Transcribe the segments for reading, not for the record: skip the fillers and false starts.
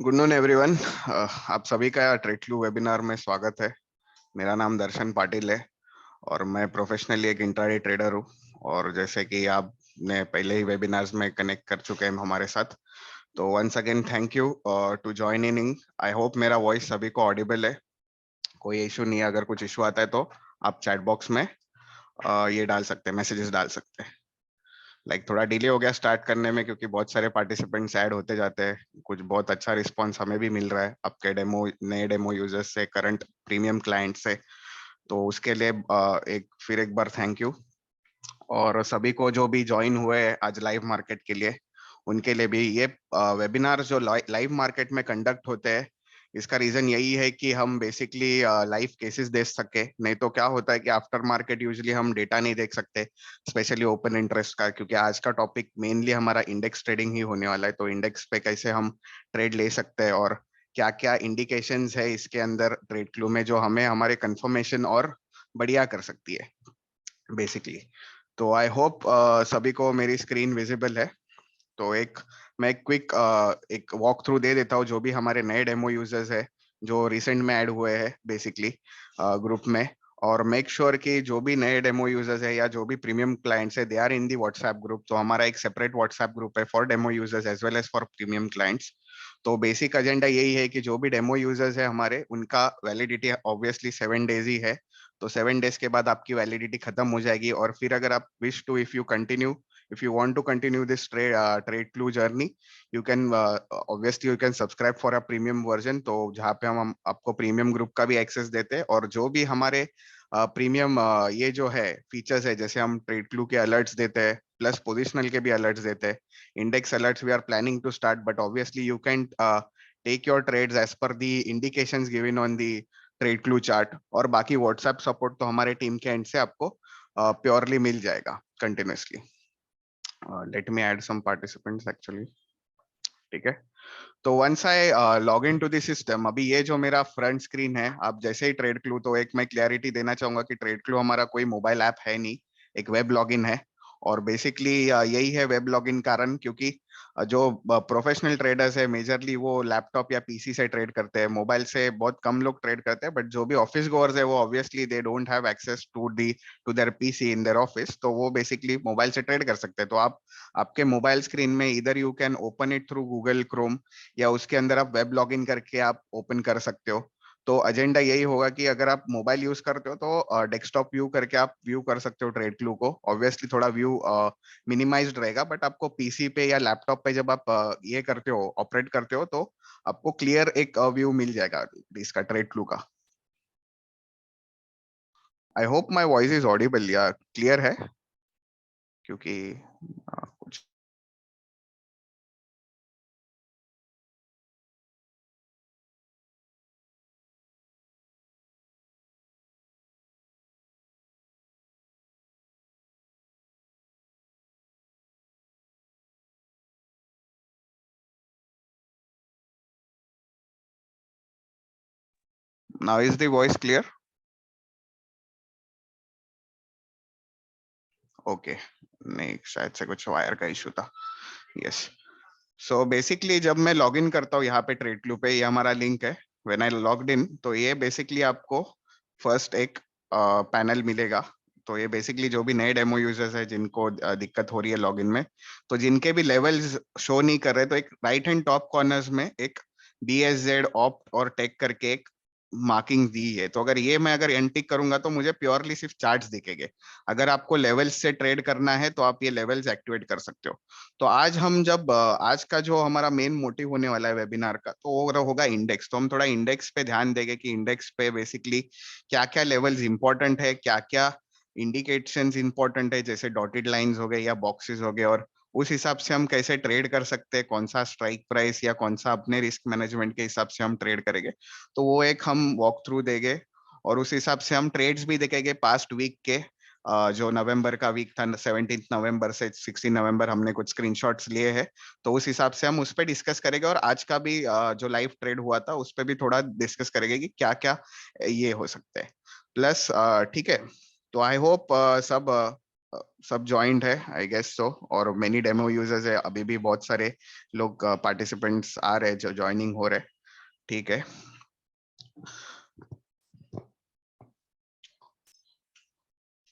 Good noon everyone. आप सभी का ट्रेडक्लू वेबिनार में स्वागत है। मेरा नाम दर्शन पाटिल है और मैं प्रोफेशनली एक इंट्राडे ट्रेडर हूँ। और जैसे कि आपने पहले ही वेबिनार्स में कनेक्ट कर चुके हैं हमारे साथ, तो once again thank you to join in. I hope मेरा वॉइस सभी को ऑडिबल है, कोई इशू नहीं है। अगर कुछ इशू आता है तो आप चैट बॉक्स में ये डाल सकते हैं, मैसेजेस डाल सकते हैं। थोड़ा डिले हो गया स्टार्ट करने में क्योंकि बहुत सारे पार्टिसिपेंट्स ऐड होते जाते हैं। कुछ बहुत अच्छा रिस्पांस हमें भी मिल रहा है आपके नए डेमो यूजर्स से, करंट प्रीमियम क्लाइंट से। तो उसके लिए एक बार थैंक यू। और सभी को जो भी ज्वाइन हुए हैं आज लाइव मार्केट के लिए, उनके लिए भी ये वेबिनार जो लाइव मार्केट में कंडक्ट होते हैं, इसका रीजन यही है कि हम बेसिकली लाइव केसेस देख सके। नहीं तो क्या होता है कि आफ्टर मार्केट यूजुअली हम डेटा नहीं देख सकते, स्पेशली ओपन इंटरेस्ट का, क्योंकि आज का टॉपिक मेनली हमारा इंडेक्स ट्रेडिंग ही होने वाला है। तो इंडेक्स पे कैसे हम ट्रेड ले सकते हैं और क्या क्या इंडिकेशंस है इसके अंदर ट्रेड क्लू में, जो हमें हमारे कंफर्मेशन और बढ़िया कर सकती है बेसिकली। तो आई होप सभी को मेरी स्क्रीन विजिबल है। तो मैं एक क्विक एक वॉक थ्रू दे देता हूँ जो भी हमारे नए डेमो यूजर्स है जो रिसेंट में ऐड हुए हैं बेसिकली ग्रुप में। और मेक श्योर कि जो भी नए डेमो यूजर्स है या जो भी प्रीमियम क्लाइंट्स है, they are in the WhatsApp group. तो हमारा एक सेपरेट व्हाट्सएप ग्रुप है for demo users as well as for premium clients. तो बेसिक एजेंडा यही है कि जो भी डेमो यूजर्स है हमारे, उनका वैलिडिटी ऑब्वियसली 7 डेज ही है। तो 7 डेज के बाद आपकी वैलिडिटी खत्म हो जाएगी। और फिर अगर आप wish to, if you want to continue this trade clue journey, you can obviously you can subscribe for a premium version। तो जहाँ पे हम आपको प्रीमियम ग्रुप का भी एक्सेस देते हैं, और जो भी हमारे प्रीमियम ये जो है फीचर्स है, जैसे हम ट्रेड क्लू के अलर्ट्स देते हैं, प्लस पोजिशनल के भी अलर्ट्स देते हैं। Index alerts we are planning to start, but obviously you can take your trades as per the indications given on the trade clue chart. और बाकी व्हाट्सएप सपोर्ट तो हमारे टीम के एंड से आपको प्योरली मिल जाएगा continuously. Let me add some participants actually. ठीक है, तो once I log in to the system, अभी ये जो मेरा फ्रंट स्क्रीन है, आप जैसे ही ट्रेड क्लू, तो एक मैं क्लैरिटी देना चाहूंगा कि ट्रेड क्लू हमारा कोई मोबाइल ऐप है नहीं, एक वेब लॉगिन है। और बेसिकली यही है वेब लॉगिन कारण, क्योंकि जो प्रोफेशनल ट्रेडर्स है मेजरली वो लैपटॉप या पीसी से ट्रेड करते हैं, मोबाइल से बहुत कम लोग ट्रेड करते हैं। बट जो भी ऑफिस गोअर्स है वो obviously they don't have access to their PC in their office, तो वो बेसिकली मोबाइल से ट्रेड कर सकते हैं। तो आप आपके मोबाइल स्क्रीन में इधर you can open it through Google Chrome, या उसके अंदर आप वेब लॉगिन करके आप ओपन कर सकते हो। तो एजेंडा यही होगा कि अगर आप मोबाइल यूज करते हो तो डेस्कटॉप व्यू करके आप व्यू कर सकते हो ट्रेड क्लू को। ऑब्वियसली थोड़ा व्यू मिनिमाइज्ड रहेगा, बट आपको पीसी पे या लैपटॉप पे जब आप ये करते हो, ऑपरेट करते हो, तो आपको क्लियर एक व्यू मिल जाएगा इसका ट्रेड क्लू का। I hope my voice is Audible या क्लियर है, क्योंकि कुछ now is the voice clear? Okay, नहीं शायद से कुछ वायर का इशू था। यस, सो बेसिकली जब मैं लॉग इन करता हूँ यहाँ पे ट्रेड क्लू पे, ये हमारा लिंक है। व्हेन आई लॉग्ड इन, तो ये बेसिकली आपको फर्स्ट एक पैनल मिलेगा। तो ये बेसिकली जो भी नए डेमो यूजर्स है जिनको दिक्कत हो रही है लॉगिन में, तो जिनके भी लेवल्स शो नहीं कर रहे, तो एक राइट हैंड टॉप कॉर्नर्स में एक BSZ ऑप्ट और टेक करके एक मार्किंग दी है। तो अगर ये मैं अगर एनटिक करूंगा तो मुझे प्योरली सिर्फ चार्ट्स दिखेंगे। अगर आपको लेवल्स से ट्रेड करना है तो आप ये लेवल्स एक्टिवेट कर सकते हो। तो आज हम जब आज का जो हमारा मेन मोटिव होने वाला है वेबिनार का, तो वो होगा इंडेक्स। तो हम थोड़ा इंडेक्स पे ध्यान देंगे कि इंडेक्स पे बेसिकली क्या क्या लेवल्स इंपॉर्टेंट है, क्या क्या इंडिकेशंस इंपॉर्टेंट है, जैसे डॉटेड लाइंस हो गए या बॉक्सेस हो गए, और उस हिसाब से हम कैसे ट्रेड कर सकते हैं, कौन सा स्ट्राइक प्राइस या कौन सा अपने रिस्क मैनेजमेंट के हिसाब से हम ट्रेड करेंगे। तो वो एक हम वॉक थ्रू देंगे, और उस हिसाब से हम ट्रेड्स भी देखेंगे पास्ट वीक के। जो नवंबर का वीक था, 17 नवंबर से 16 नवंबर, हमने कुछ स्क्रीनशॉट्स लिए हैं। तो उस हिसाब से हम उस पर डिस्कस करेंगे, और आज का भी जो लाइव ट्रेड हुआ था उस पर भी थोड़ा डिस्कस करेंगे कि क्या क्या ये हो सकते हैं। प्लस ठीक है, तो आई होप सब सब जॉइंट है आई गेस सो, और मेनी डेमो यूजर्स है, अभी भी बहुत सारे लोग पार्टिसिपेंट्स आ रहे हैं जो ज्वाइनिंग हो रहे, ठीक है।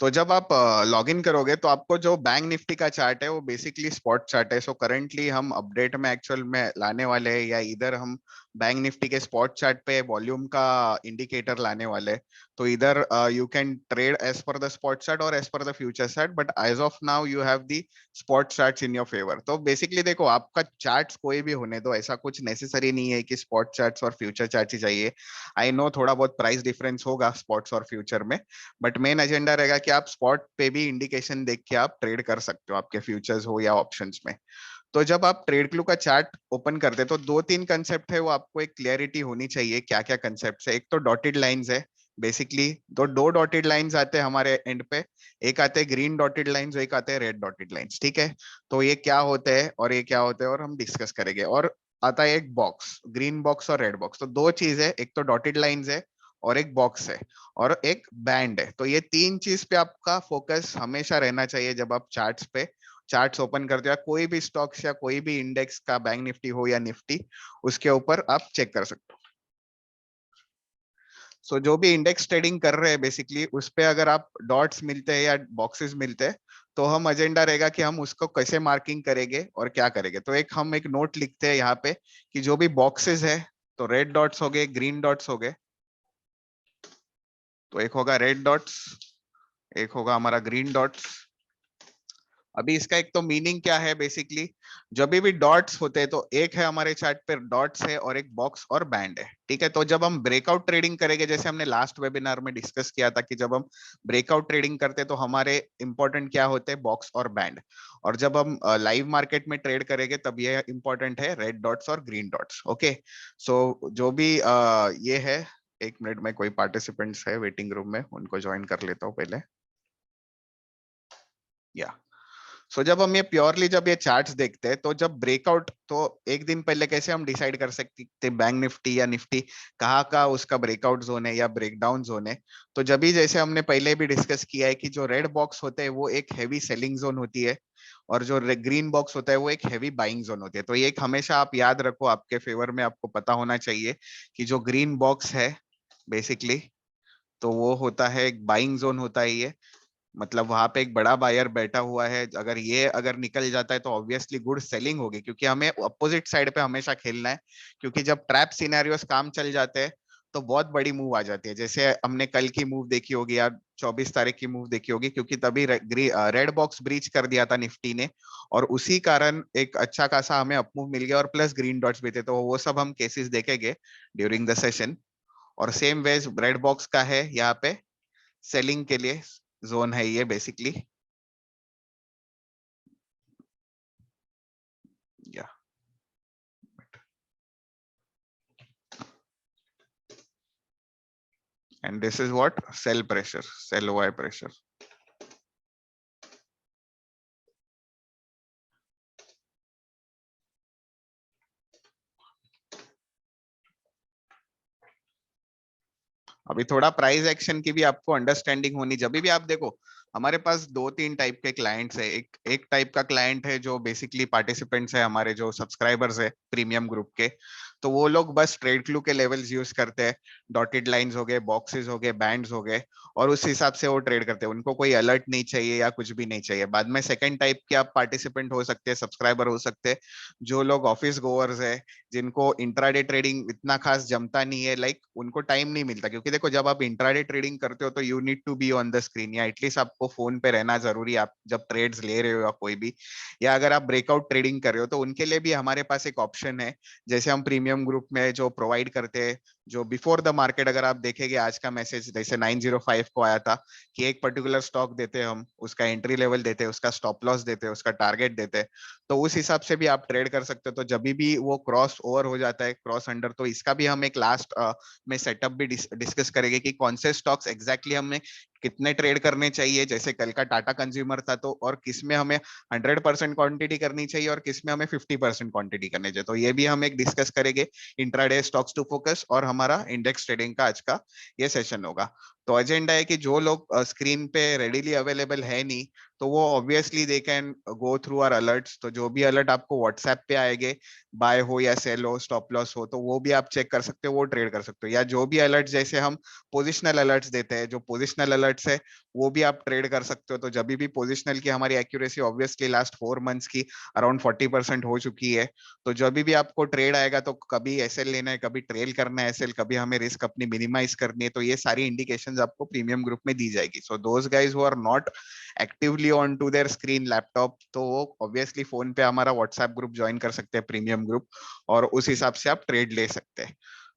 तो जब आप लॉग इन करोगे तो आपको जो बैंक निफ्टी का चार्ट है वो बेसिकली स्पॉट चार्ट है। सो करंटली हम अपडेट में एक्चुअल में लाने वाले हैं, या इधर हम बैंक निफ्टी के स्पॉट चार्ट पे वॉल्यूम का इंडिकेटर लाने वाले हैं। तो इधर you can trade as per the spot chart और as per the future chart, but as of now you have the spot charts in your favour. तो बेसिकली देखो, आपका चार्ट्स कोई भी होने दो, ऐसा कुछ नेसेसरी नहीं है कि स्पॉट चार्ट्स और फ्यूचर चार्ट्स ही चाहिए। आई नो थोड़ा बहुत प्राइस डिफरेंस होगा स्पॉट्स और फ्यूचर में, बट मेन एजेंडा रहेगा कि आप स्पॉट पे भी इंडिकेशन देख के आप ट्रेड कर सकते हो, आपके फ्यूचर्स हो या ऑप्शंस में। तो जब आप ट्रेड क्लू का चार्ट ओपन करते हैं तो दो तीन कंसेप्ट है, वो आपको एक क्लियरिटी होनी चाहिए क्या क्या कंसेप्ट है। एक तो डॉटेड लाइंस है, बेसिकली तो दो डॉटेड लाइंस आते हैं हमारे एंड पे, एक आते हैं ग्रीन डॉटेड लाइंस, एक आते हैं रेड डॉटेड लाइंस, ठीक है। तो ये क्या होते हैं और ये क्या होते हैं और हम डिस्कस करेंगे। और आता है एक बॉक्स, ग्रीन बॉक्स और रेड बॉक्स। तो दो चीज है, एक तो डॉटेड लाइंस है और एक बॉक्स है और एक बैंड है। तो ये तीन चीज पे आपका फोकस हमेशा रहना चाहिए जब आप चार्ट्स पे चार्ट्स ओपन करते हो, कोई भी स्टॉक्स या कोई भी इंडेक्स का, बैंक निफ्टी हो या निफ्टी, उसके ऊपर आप चेक कर सकते हो। सो जो भी इंडेक्स ट्रेडिंग कर रहे हैं बेसिकली, उस पे अगर आप डॉट्स मिलते हैं या बॉक्सेस मिलते हैं, तो हम एजेंडा रहेगा कि हम उसको कैसे मार्किंग करेंगे और क्या करेंगे। तो एक हम एक नोट लिखते हैं यहाँ पे कि जो भी बॉक्सेस है, तो रेड डॉट्स हो गए, ग्रीन डॉट्स हो गए। तो एक होगा रेड डॉट्स, एक होगा हमारा ग्रीन डॉट्स। अभी इसका एक तो मीनिंग क्या है, बेसिकली जब भी डॉट्स होते हैं तो एक है हमारे चार्ट पे डॉट्स है और एक बॉक्स और बैंड है, ठीक है। तो जब हम ब्रेकआउट ट्रेडिंग करेंगे, जैसे हमने लास्ट वेबिनार में डिस्कस किया था कि जब हम ब्रेकआउट ट्रेडिंग करते हैं तो हमारे इंपॉर्टेंट क्या होते हैं, बॉक्स और बैंड। और जब हम लाइव मार्केट में ट्रेड करेंगे तब ये इंपॉर्टेंट है, रेड डॉट्स और ग्रीन डॉट्स, ओके। सो जो भी ये है, एक मिनट में कोई पार्टिसिपेंट्स है वेटिंग रूम में, उनको ज्वाइन कर लेता हूँ पहले, या जब हम ये प्योरली जब ये चार्ट्स देखते हैं, तो जब ब्रेकआउट, तो एक दिन पहले कैसे हम डिसाइड कर सकते हैं बैंक निफ्टी या निफ्टी कहाँ का उसका ब्रेकआउट जोन है या ब्रेकडाउन जोन है। तो जब भी, जैसे हमने पहले भी डिस्कस किया है कि जो रेड बॉक्स होते हैं वो एक हैवी सेलिंग जोन होती है, और जो ग्रीन बॉक्स होता है वो एक हैवी बाइंग जोन होती है। तो ये एक हमेशा आप याद रखो, आपके फेवर में आपको पता होना चाहिए कि जो ग्रीन बॉक्स है बेसिकली, तो वो होता है एक बाइंग जोन होता है ये, मतलब वहां पे एक बड़ा बायर बैठा हुआ है। अगर ये अगर निकल जाता है तो ऑब्वियसली गुड सेलिंग होगी, क्योंकि हमें अपोजिट साइड पे हमेशा खेलना है। क्योंकि जब ट्रैप सिनेरियोस काम चल जाते हैं तो बहुत बड़ी मूव आ जाती है, जैसे हमने कल की मूव देखी होगी या 24 तारीख की मूव देखी होगी, क्योंकि तभी रेड बॉक्स ब्रीच कर दिया था निफ्टी ने, और उसी कारण एक अच्छा खासा हमें अपमूव मिल गया, और प्लस ग्रीन डॉट्स भी थे। तो वो सब हम केसेस देखेंगे ड्यूरिंग द सेशन। और सेम वेज रेड बॉक्स का है यहाँ पे, सेलिंग के लिए जोन है ये बेसिकली, या and this is what sell pressure, sell y pressure. अभी थोड़ा प्राइस एक्शन की भी आपको अंडरस्टैंडिंग होनी, जब भी आप देखो हमारे पास दो तीन टाइप के क्लाइंट्स है। एक टाइप का क्लाइंट है जो बेसिकली पार्टिसिपेंट्स है, हमारे जो सब्सक्राइबर्स है प्रीमियम ग्रुप के, तो वो लोग बस ट्रेड क्लू के लेवल्स यूज करते हैं, डॉटेड लाइंस हो गए, बॉक्सेस हो गए, बैंड्स हो गए, और उस हिसाब से वो ट्रेड करते हैं। उनको कोई अलर्ट नहीं चाहिए या कुछ भी नहीं चाहिए। बाद में सेकंड टाइप के आप पार्टिसिपेंट हो सकते हैं, सब्सक्राइबर हो सकते हैं, जो लोग ऑफिस गोअर्स है, जिनको इंट्राडे ट्रेडिंग इतना खास जमता नहीं है, लाइक उनको टाइम नहीं मिलता। क्योंकि देखो, जब आप इंट्राडे ट्रेडिंग करते हो तो you need to be on the screen, या एटलीस्ट आपको फोन पे रहना जरूरी है, आप जब ट्रेड्स ले रहे हो या कोई भी, या अगर आप ब्रेकआउट ट्रेडिंग कर रहे हो, तो उनके लिए भी हमारे पास एक ऑप्शन है, जैसे हम प्रीमियम ग्रुप में जो प्रोवाइड करते हैं, जो बिफोर द मार्केट, अगर आप देखेंगे आज का मैसेज जैसे 905 को आया था कि एक पर्टिकुलर स्टॉक देते हैं हम, उसका एंट्री लेवल देते हैं, उसका स्टॉप लॉस देते हैं, उसका टारगेट देते हैं, तो उस हिसाब से भी आप ट्रेड कर सकते हो। तो जब भी वो क्रॉस ओवर हो जाता है, क्रॉस अंडर, तो इसका भी हम एक लास्ट में सेटअप भी डिस्कस करेंगे कि कौन से स्टॉक्स एग्जैक्टली हमें कितने ट्रेड करने चाहिए, जैसे कल का टाटा कंज्यूमर था, तो और किसमें हमें 100% क्वांटिटी करनी चाहिए और किसमें हमें 50% क्वांटिटी करनी चाहिए। तो ये भी हम एक डिस्कस करेंगे इंट्राडे स्टॉक्स टू फोकस, और हमारा इंडेक्स ट्रेडिंग का आज का ये सेशन होगा। तो एजेंडा है कि जो लोग स्क्रीन पे रेडीली अवेलेबल है नहीं, तो वो obviously they can go through our alerts. तो जो भी अलर्ट आपको व्हाट्सएप पे आएंगे, बाय हो या सेल हो, स्टॉप लॉस हो, तो वो भी आप चेक कर सकते हो, वो ट्रेड कर सकते हो। या जो भी अलर्ट, जैसे हम पोजिशनल अलर्ट्स देते हैं, जो पोजिशनल अलर्ट्स है वो भी आप ट्रेड कर सकते हो। तो जब भी पोजिशनल की हमारी एक्यूरेसी ऑब्वियसली लास्ट 4 मंथ्स की अराउंड 40% हो चुकी है, तो जब भी आपको ट्रेड आएगा तो कभी एसएल लेना है, कभी ट्रेल करना है एसएल, कभी हमें रिस्क अपनी मिनिमाइज करनी है, तो ये सारी इंडिकेशंस आपको प्रीमियम ग्रुप में दी जाएगी। So those guys who are not actively on to their screen laptop, तो वो ऑब्वियसली फोन पे हमारा व्हाट्सएप ग्रुप ज्वाइन कर सकते हैं, प्रीमियम ग्रुप, और उस हिसाब से आप ट्रेड ले सकते हैं।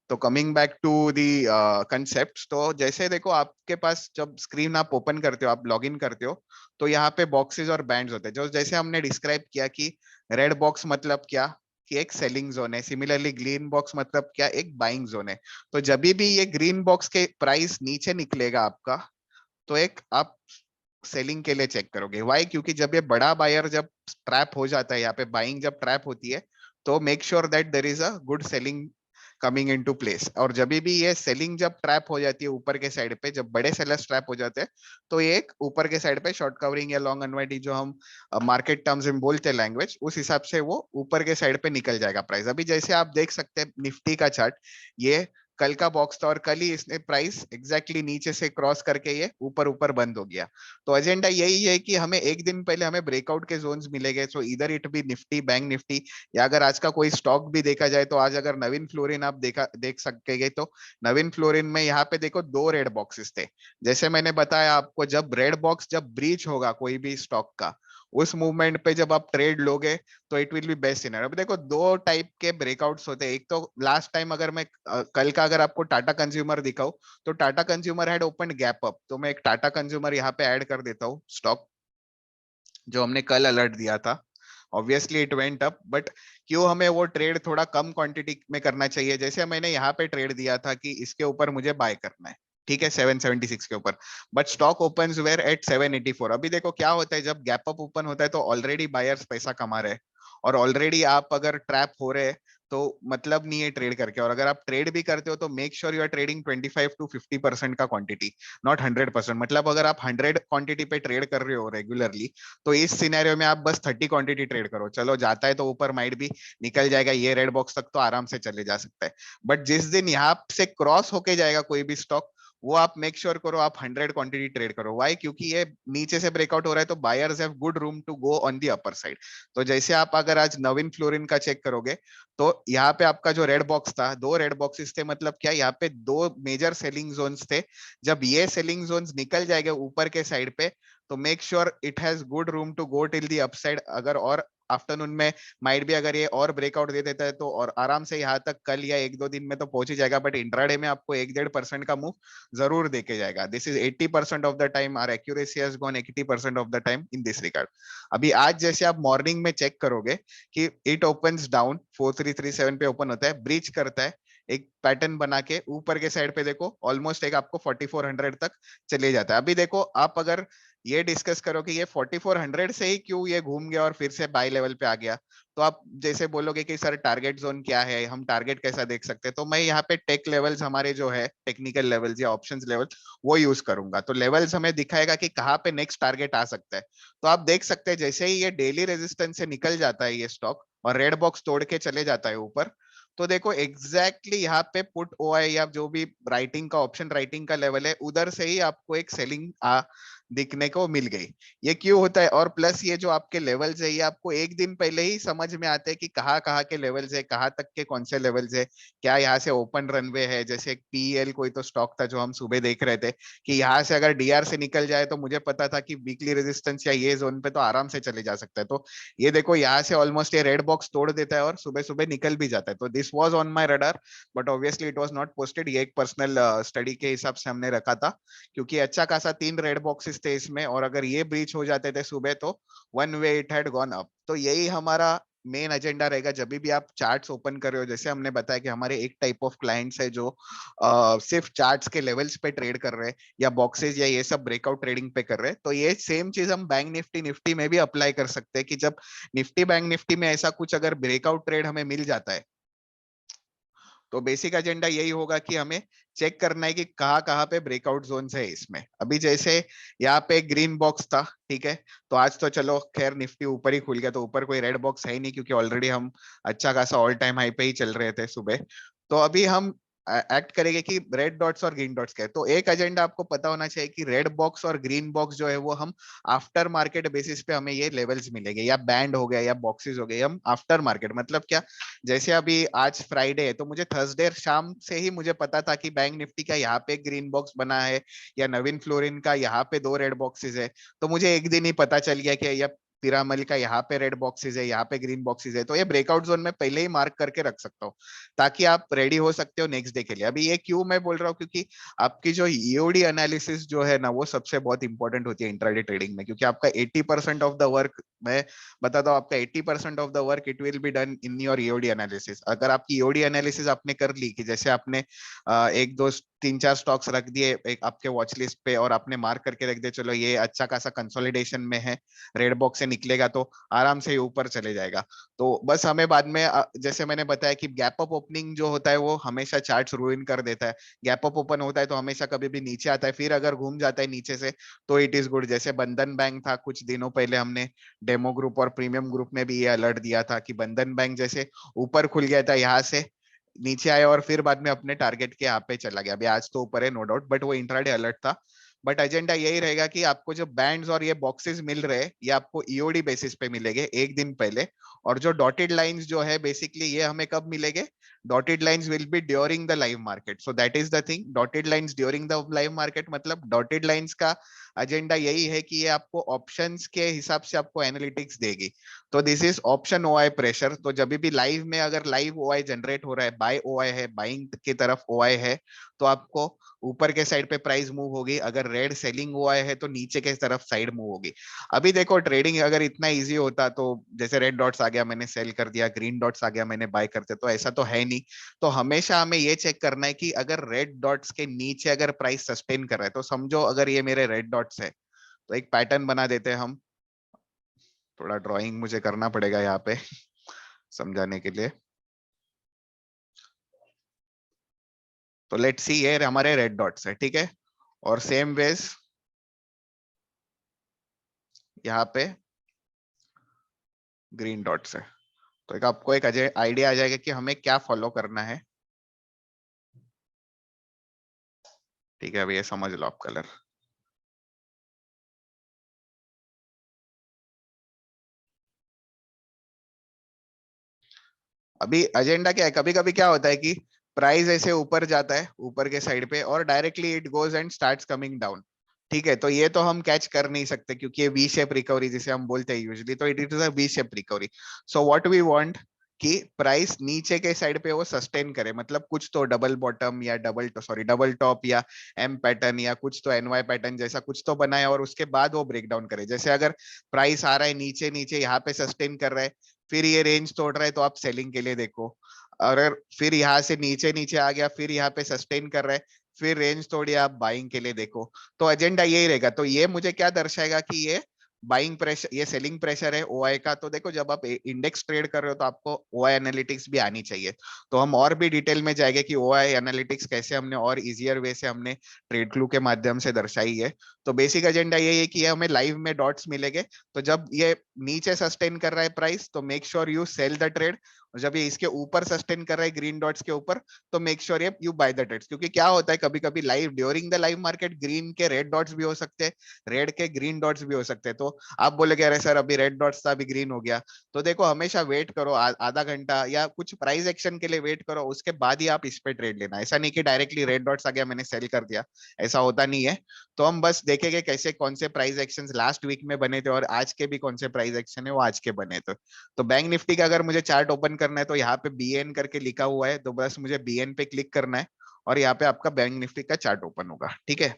तो coming back to the concept, तो जैसे देखो आपके पास जब स्क्रीन आप ओपन करते हो, आप लॉग इन करते हो, तो यहाँ पे बॉक्सेस और बैंड्स होते हैं। जो जैसे हमने डिस्क्राइब किया कि रेड बॉक्स मतलब क्या, कि एक सेलिंग जोन है। सिमिलरली ग्रीन बॉक्स मतलब क्या, एक बाइंग जोन है। तो जब भी ये ग्रीन बॉक्स के प्राइस नीचे निकलेगा आपका, तो एक आप सेलिंग के लिए चेक करोगे। वाई? क्योंकि जब ये बड़ा बायर जब ट्रैप हो जाता है, यहाँ पे बाइंग जब ट्रैप होती है, तो make sure that there is a good selling coming into place. और जब भी ये सेलिंग जब ट्रैप हो जाती है ऊपर के साइड पे, जब बड़े सेलर्स ट्रैप हो जाते हैं, तो ये एक ऊपर के साइड पे शॉर्ट कवरिंग या लॉन्ग अनवाइटी, जो हम मार्केट टर्म्स में बोलते हैं लैंग्वेज, उस हिसाब से वो ऊपर के साइड पे निकल जाएगा प्राइस। अभी जैसे आप देख सकते हैं निफ्टी का चार्ट, ये कल का बॉक्स था और कल ही इसने प्राइस एग्जैक्टली नीचे से क्रॉस करके ये ऊपर ऊपर बंद हो गया। तो एजेंडा यही है कि हमें एक दिन पहले हमें ब्रेकआउट के जोन्स मिलेंगे। सो इधर it be Nifty, bank Nifty, या अगर आज का कोई स्टॉक भी देखा जाए, तो आज अगर नवीन फ्लोरिन आप देख सकेंगे, तो नवीन फ्लोरिन में यहाँ पे देखो 2 रेड बॉक्सेस थे। जैसे मैंने बताया आपको, जब रेड बॉक्स जब ब्रीच होगा कोई भी स्टॉक का, उस मूवमेंट पे जब आप ट्रेड लोगे, तो it will be best scenario. अभी देखो 2 टाइप के ब्रेकआउट्स होते हैं। एक तो लास्ट टाइम, अगर मैं कल का अगर आपको टाटा कंज्यूमर दिखाऊं, तो Tata consumer had open gap up, तो मैं एक टाटा कंज्यूमर यहाँ पे ऐड कर देता हूँ स्टॉक, जो हमने कल अलर्ट दिया था। Obviously it went up, but क्यों हमें वो ट्रेड थोड़ा कम क्वांटिटी में करना चाहिए? जैसे मैंने यहाँ पे ट्रेड दिया था कि इसके ऊपर मुझे बाय करना है, ठीक है, 776 के ऊपर, but stock open where at 784। अभी देखो क्या होता है, जब गैप अप ओपन होता है तो ऑलरेडी बायर्स पैसा कमा रहे हैं, और ऑलरेडी आप अगर ट्रैप हो रहे हैं, तो मतलब नहीं है ट्रेड करके। और अगर आप ट्रेड भी करते हो, तो make sure you are trading 25 to 50% का क्वांटिटी, नॉट 100%। मतलब अगर आप 100 क्वांटिटी पे ट्रेड कर रहे हो रेगुलरली, तो इस सिनेरियो में आप बस 30 क्वांटिटी ट्रेड करो। चलो जाता है तो ऊपर माइट भी निकल जाएगा, ये रेड बॉक्स तक तो आराम से चले जा सकता है। बट जिस दिन यहाँ से क्रॉस होके जाएगा कोई भी स्टॉक, वो आप मेक श्योर करो आप 100 क्वांटिटी ट्रेड करो। वाई? क्योंकि ये नीचे से ब्रेकआउट हो रहा है, तो buyers have good room to go on the upper side. तो जैसे आप अगर आज नवीन फ्लोरिन का चेक करोगे, तो यहाँ पे आपका जो रेड बॉक्स था, 2 रेड बॉक्सेस थे, मतलब क्या, यहाँ पे 2 मेजर सेलिंग जोन्स थे। जब ये सेलिंग जोन्स निकल जाएंगे ऊपर के साइड पे, तो make sure it has good room to go till the upside. अगर और आफ्टरनून में माइट भी अगर ये और ब्रेकआउट दे देता है, तो और आराम से यहाँ तक कल या 1-2 दिन में तो पहुंच ही जाएगा। बट इंट्राडे में आपको 1-1.5% का मूव जरूर देके जाएगा। This is 80% of the time our accuracy has gone 80% of the time in this regard. अभी आज जैसे आप मॉर्निंग में चेक करोगे कि इट ओपन्स डाउन, 4337 पे ओपन होता है, ब्रीच करता है, एक पैटर्न बना के ऊपर के साइड पे देखो ऑलमोस्ट एक आपको 4400 तक चले जाता है। अभी देखो आप अगर ये डिस्कस करो कि ये 4400 से ही क्यों ये घूम गया और फिर से बाई लेवल पे आ गया, तो आप जैसे बोलोगे कि सर टारगेट जोन क्या है, हम टारगेट कैसा देख सकते हैं, तो मैं यहाँ पे टेक लेवल्स हमारे जो है टेक्निकल लेवल्स या ऑप्शंस लेवल, वो यूज करूंगा। तो लेवल्स हमें दिखाएगा कि कहाँ पे नेक्स्ट टारगेट आ सकता है। तो आप देख सकते हैं जैसे ही ये डेली रेजिस्टेंस से निकल जाता है ये स्टॉक, और रेड बॉक्स तोड़ के चले जाता है ऊपर, तो देखो एग्जैक्टली यहाँ पे पुट ओआई या जो भी राइटिंग का ऑप्शन राइटिंग का लेवल है, उधर से ही आपको एक सेलिंग दिखने को मिल गई। ये क्यों होता है? और प्लस ये जो आपके लेवल्स है, ये आपको एक दिन पहले ही समझ में आते हैं कि कहाँ कहाँ के लेवल्स है, कहाँ तक के कौन से लेवल्स है, क्या यहाँ से ओपन रनवे है। जैसे एक पीएल कोई तो स्टॉक था जो हम सुबह देख रहे थे कि यहाँ से अगर डीआर से निकल जाए, तो मुझे पता था कि वीकली रेजिस्टेंस या ये जोन पे तो आराम से चले जा सकता है। तो ये देखो यहाँ से ऑलमोस्ट ये रेड बॉक्स तोड़ देता है और सुबह सुबह निकल भी जाता है। तो this was on my radar, but obviously it was not posted. ये एक पर्सनल स्टडी के हिसाब से हमने रखा था, क्योंकि अच्छा खासा 3 रेड बॉक्सेस थे इसमें, और अगर ये ब्रीच हो जाते थे सुबह, तो one way it had gone up. तो यही हमारा मेन एजेंडा रहेगा जब भी आप चार्ट्स ओपन कर रहे हो। जैसे हमने बताया कि हमारे एक टाइप ऑफ क्लाइंट्स है जो सिर्फ चार्ट्स के लेवल्स पे ट्रेड कर रहे हैं, या बॉक्सेस या ये सब ब्रेकआउट ट्रेडिंग पे कर रहे हैं। तो ये सेम चीज हम बैंक निफ्टी निफ्टी में भी अप्लाई कर सकते हैं कि जब निफ्टी बैंक निफ्टी में ऐसा कुछ अगर ब्रेकआउट ट्रेड हमें मिल जाता है, तो बेसिक एजेंडा यही होगा कि हमें चेक करना है कि कहाँ कहाँ पे ब्रेकआउट जोन्स है इसमें। अभी जैसे यहाँ पे ग्रीन बॉक्स था, ठीक है, तो आज तो चलो खैर निफ्टी ऊपर ही खुल गया, तो ऊपर कोई रेड बॉक्स है ही नहीं क्योंकि ऑलरेडी हम अच्छा खासा ऑल टाइम हाई पे ही चल रहे थे सुबह। तो अभी हम एक्ट करेंगे कि रेड डॉट्स और ग्रीन डॉट्स क्या है। तो एक एजेंडा आपको पता होना चाहिए कि रेड बॉक्स और ग्रीन बॉक्स जो है वो हम आफ्टर मार्केट बेसिस पे हमें ये लेवल्स मिलेंगे, या बैंड हो गया या बॉक्सेस हो गए, हम आफ्टर मार्केट मतलब क्या, जैसे अभी आज फ्राइडे है तो मुझे थर्सडे शाम से ही मुझे पता था कि बैंक निफ्टी का यहाँ पे ग्रीन बॉक्स बना है या नवीन फ्लोरिन का यहाँ पे 2 रेड बॉक्सेस है। तो मुझे एक दिन ही पता चल गया कि या पिरामल का यहाँ पे रेड बॉक्सेस है, यहाँ पे ग्रीन बॉक्सेस है। तो ये ब्रेकआउट जोन में पहले ही मार्क करके रख सकता हूँ ताकि आप रेडी हो सकते हो नेक्स्ट डे के लिए। अभी ये क्यों मैं बोल रहा हूँ, क्योंकि आपकी जो ईओडी एनालिसिस जो है ना वो सबसे बहुत इंपॉर्टेंट होती है इंट्राडे ट्रेडिंग में, क्योंकि आपका 80% ऑफ द वर्क, मैं बताता हूँ आपका 80% of the work it will be done in your EOD analysis. अगर आपकी ईओडी एनालिसिस आपने कर ली कि जैसे आपने एक दो तीन चार स्टॉक्स रख दिए एक आपके वॉच लिस्ट पे और आपने मार्क करके रख दिया चलो ये अच्छा खासा कंसोलिडेशन में है, रेड बॉक्स से निकलेगा तो आराम से ऊपर चले जाएगा। तो बस हमें बाद में जैसे मैंने बताया कि गैप अप ओपनिंग जो होता है वो हमेशा चार्ट रूइन कर देता है। गैप अप ओपन होता है तो हमेशा कभी भी नीचे आता है, फिर अगर घूम जाता है नीचे से तो इट इज गुड। जैसे बंधन बैंक था कुछ दिनों पहले, हमने डेमो ग्रुप और प्रीमियम ग्रुप में भी ये अलर्ट दिया था कि बंधन बैंक जैसे ऊपर खुल गया था यहाँ से नीचे आया और फिर बाद में अपने टारगेट के यहाँ पे चला गया। अभी आज तो ऊपर है नो डाउट, बट वो इंट्राडे अलर्ट था। बट एजेंडा यही रहेगा कि आपको जो बैंड्स और ये बॉक्सेस मिल रहे हैं ये आपको ईओडी बेसिस पे मिलेंगे एक दिन पहले। और जो डॉटेड लाइंस जो है बेसिकली ये हमें कब मिलेंगे, dotted lines will be during the live market. So that is the thing, dotted lines during the live market मतलब डॉटेड लाइंस का एजेंडा यही है कि ये आपको ऑप्शंस के हिसाब से आपको एनालिटिक्स देगी। तो this is option OI pressure. तो जब भी लाइव में अगर लाइव ओआई जनरेट हो रहा है, बाय ओआई है, बाइंग की तरफ ओआई है, तो आपको ऊपर के साइड पे प्राइस मूव होगी। अगर रेड सेलिंग हुआ है तो नीचे के तरफ साइड मूव होगी। अभी देखो ट्रेडिंग अगर इतना इजी होता तो जैसे रेड डॉट्स आ गया मैंने सेल कर दिया, ग्रीन डॉट्स आ गया मैंने बाय कर दिया, तो ऐसा तो है नहीं। तो हमेशा हमें ये चेक करना है कि अगर रेड डॉट्स के नीचे अगर प्राइस सस्टेन कर रहा है, तो समझो अगर ये मेरे रेड डॉट्स है तो एक पैटर्न बना देते हैं हम। थोड़ा ड्राइंग मुझे करना पड़ेगा यहाँ पे समझाने के लिए। तो लेट्स सी ये हमारे रेड डॉट्स है, ठीक है, और सेम वेज यहाँ पे ग्रीन डॉट्स है। तो एक आपको एक आइडिया आ जाएगा कि हमें क्या फॉलो करना है। ठीक है, अभी ये समझ लो आप कलर। अभी एजेंडा क्या है, कभी कभी क्या होता है कि प्राइस ऐसे ऊपर जाता है ऊपर के साइड पे और directly it goes and starts coming down. ठीक है, तो ये तो हम कैच कर नहीं सकते क्योंकि ये वी शेप रिकवरी जिसे हम बोलते हैं यूजुअली, तो it is a V shape recovery. So what we want कि प्राइस नीचे के साइड पे वो सस्टेन करे, मतलब कुछ तो डबल बॉटम या डबल टॉप या एम पैटर्न या कुछ तो एनवाई पैटर्न जैसा कुछ तो बनाए और उसके बाद वो ब्रेक डाउन करे। जैसे अगर प्राइस आ रहा है नीचे नीचे यहाँ पे सस्टेन कर रहा है, फिर ये रेंज तोड़ रहा है तो आप सेलिंग के लिए देखो। और अगर फिर यहाँ से नीचे नीचे आ गया फिर यहाँ पे सस्टेन कर रहा है फिर रेंज तोड़ी आप बाइंग के लिए देखो। तो एजेंडा यही रहेगा। तो ये मुझे क्या दर्शाएगा कि ये बाइंग प्रेशर, ये सेलिंग प्रेशर है ओआई का। तो देखो जब आप इंडेक्स ट्रेड कर रहे हो तो आपको ओआई एनालिटिक्स भी आनी चाहिए। तो हम और भी डिटेल में जाएंगे कि ओआई एनालिटिक्स कैसे हमने और इजियर वे से हमने ट्रेड क्लू के माध्यम से दर्शाई है। तो बेसिक एजेंडा यही है कि ये हमें लाइव में डॉट्स मिलेंगे। तो जब ये नीचे सस्टेन कर रहा है प्राइस तो make sure you sell the trade, और जब ये इसके ऊपर सस्टेन कर रहा है ग्रीन डॉट्स के ऊपर तो make sure you buy the trades. क्योंकि क्या होता है कभी कभी live during the live market green के रेड डॉट्स भी हो सकते हैं, रेड के ग्रीन डॉट्स भी हो सकते हैं। तो आप बोले अरे सर अभी रेड डॉट्स था अभी ग्रीन हो गया, तो देखो हमेशा वेट करो आधा घंटा या कुछ प्राइस एक्शन के लिए वेट करो, उसके बाद ही आप इस पे ट्रेड लेना। ऐसा नहीं कि डायरेक्टली रेड डॉट्स आ गया मैंने सेल कर दिया, ऐसा होता नहीं है। तो हम बस देखेंगे कैसे कौन से प्राइस एक्शन लास्ट वीक में बने थे और आज के भी कौन से प्राइस एक्शन है वो आज के बने थे। तो बैंक निफ्टी का अगर मुझे चार्ट ओपन करना है तो यहाँ पे बीएन करके लिखा हुआ है, तो बस मुझे बीएन पे क्लिक करना है और यहाँ पे आपका बैंक निफ्टी का चार्ट ओपन होगा। ठीक है,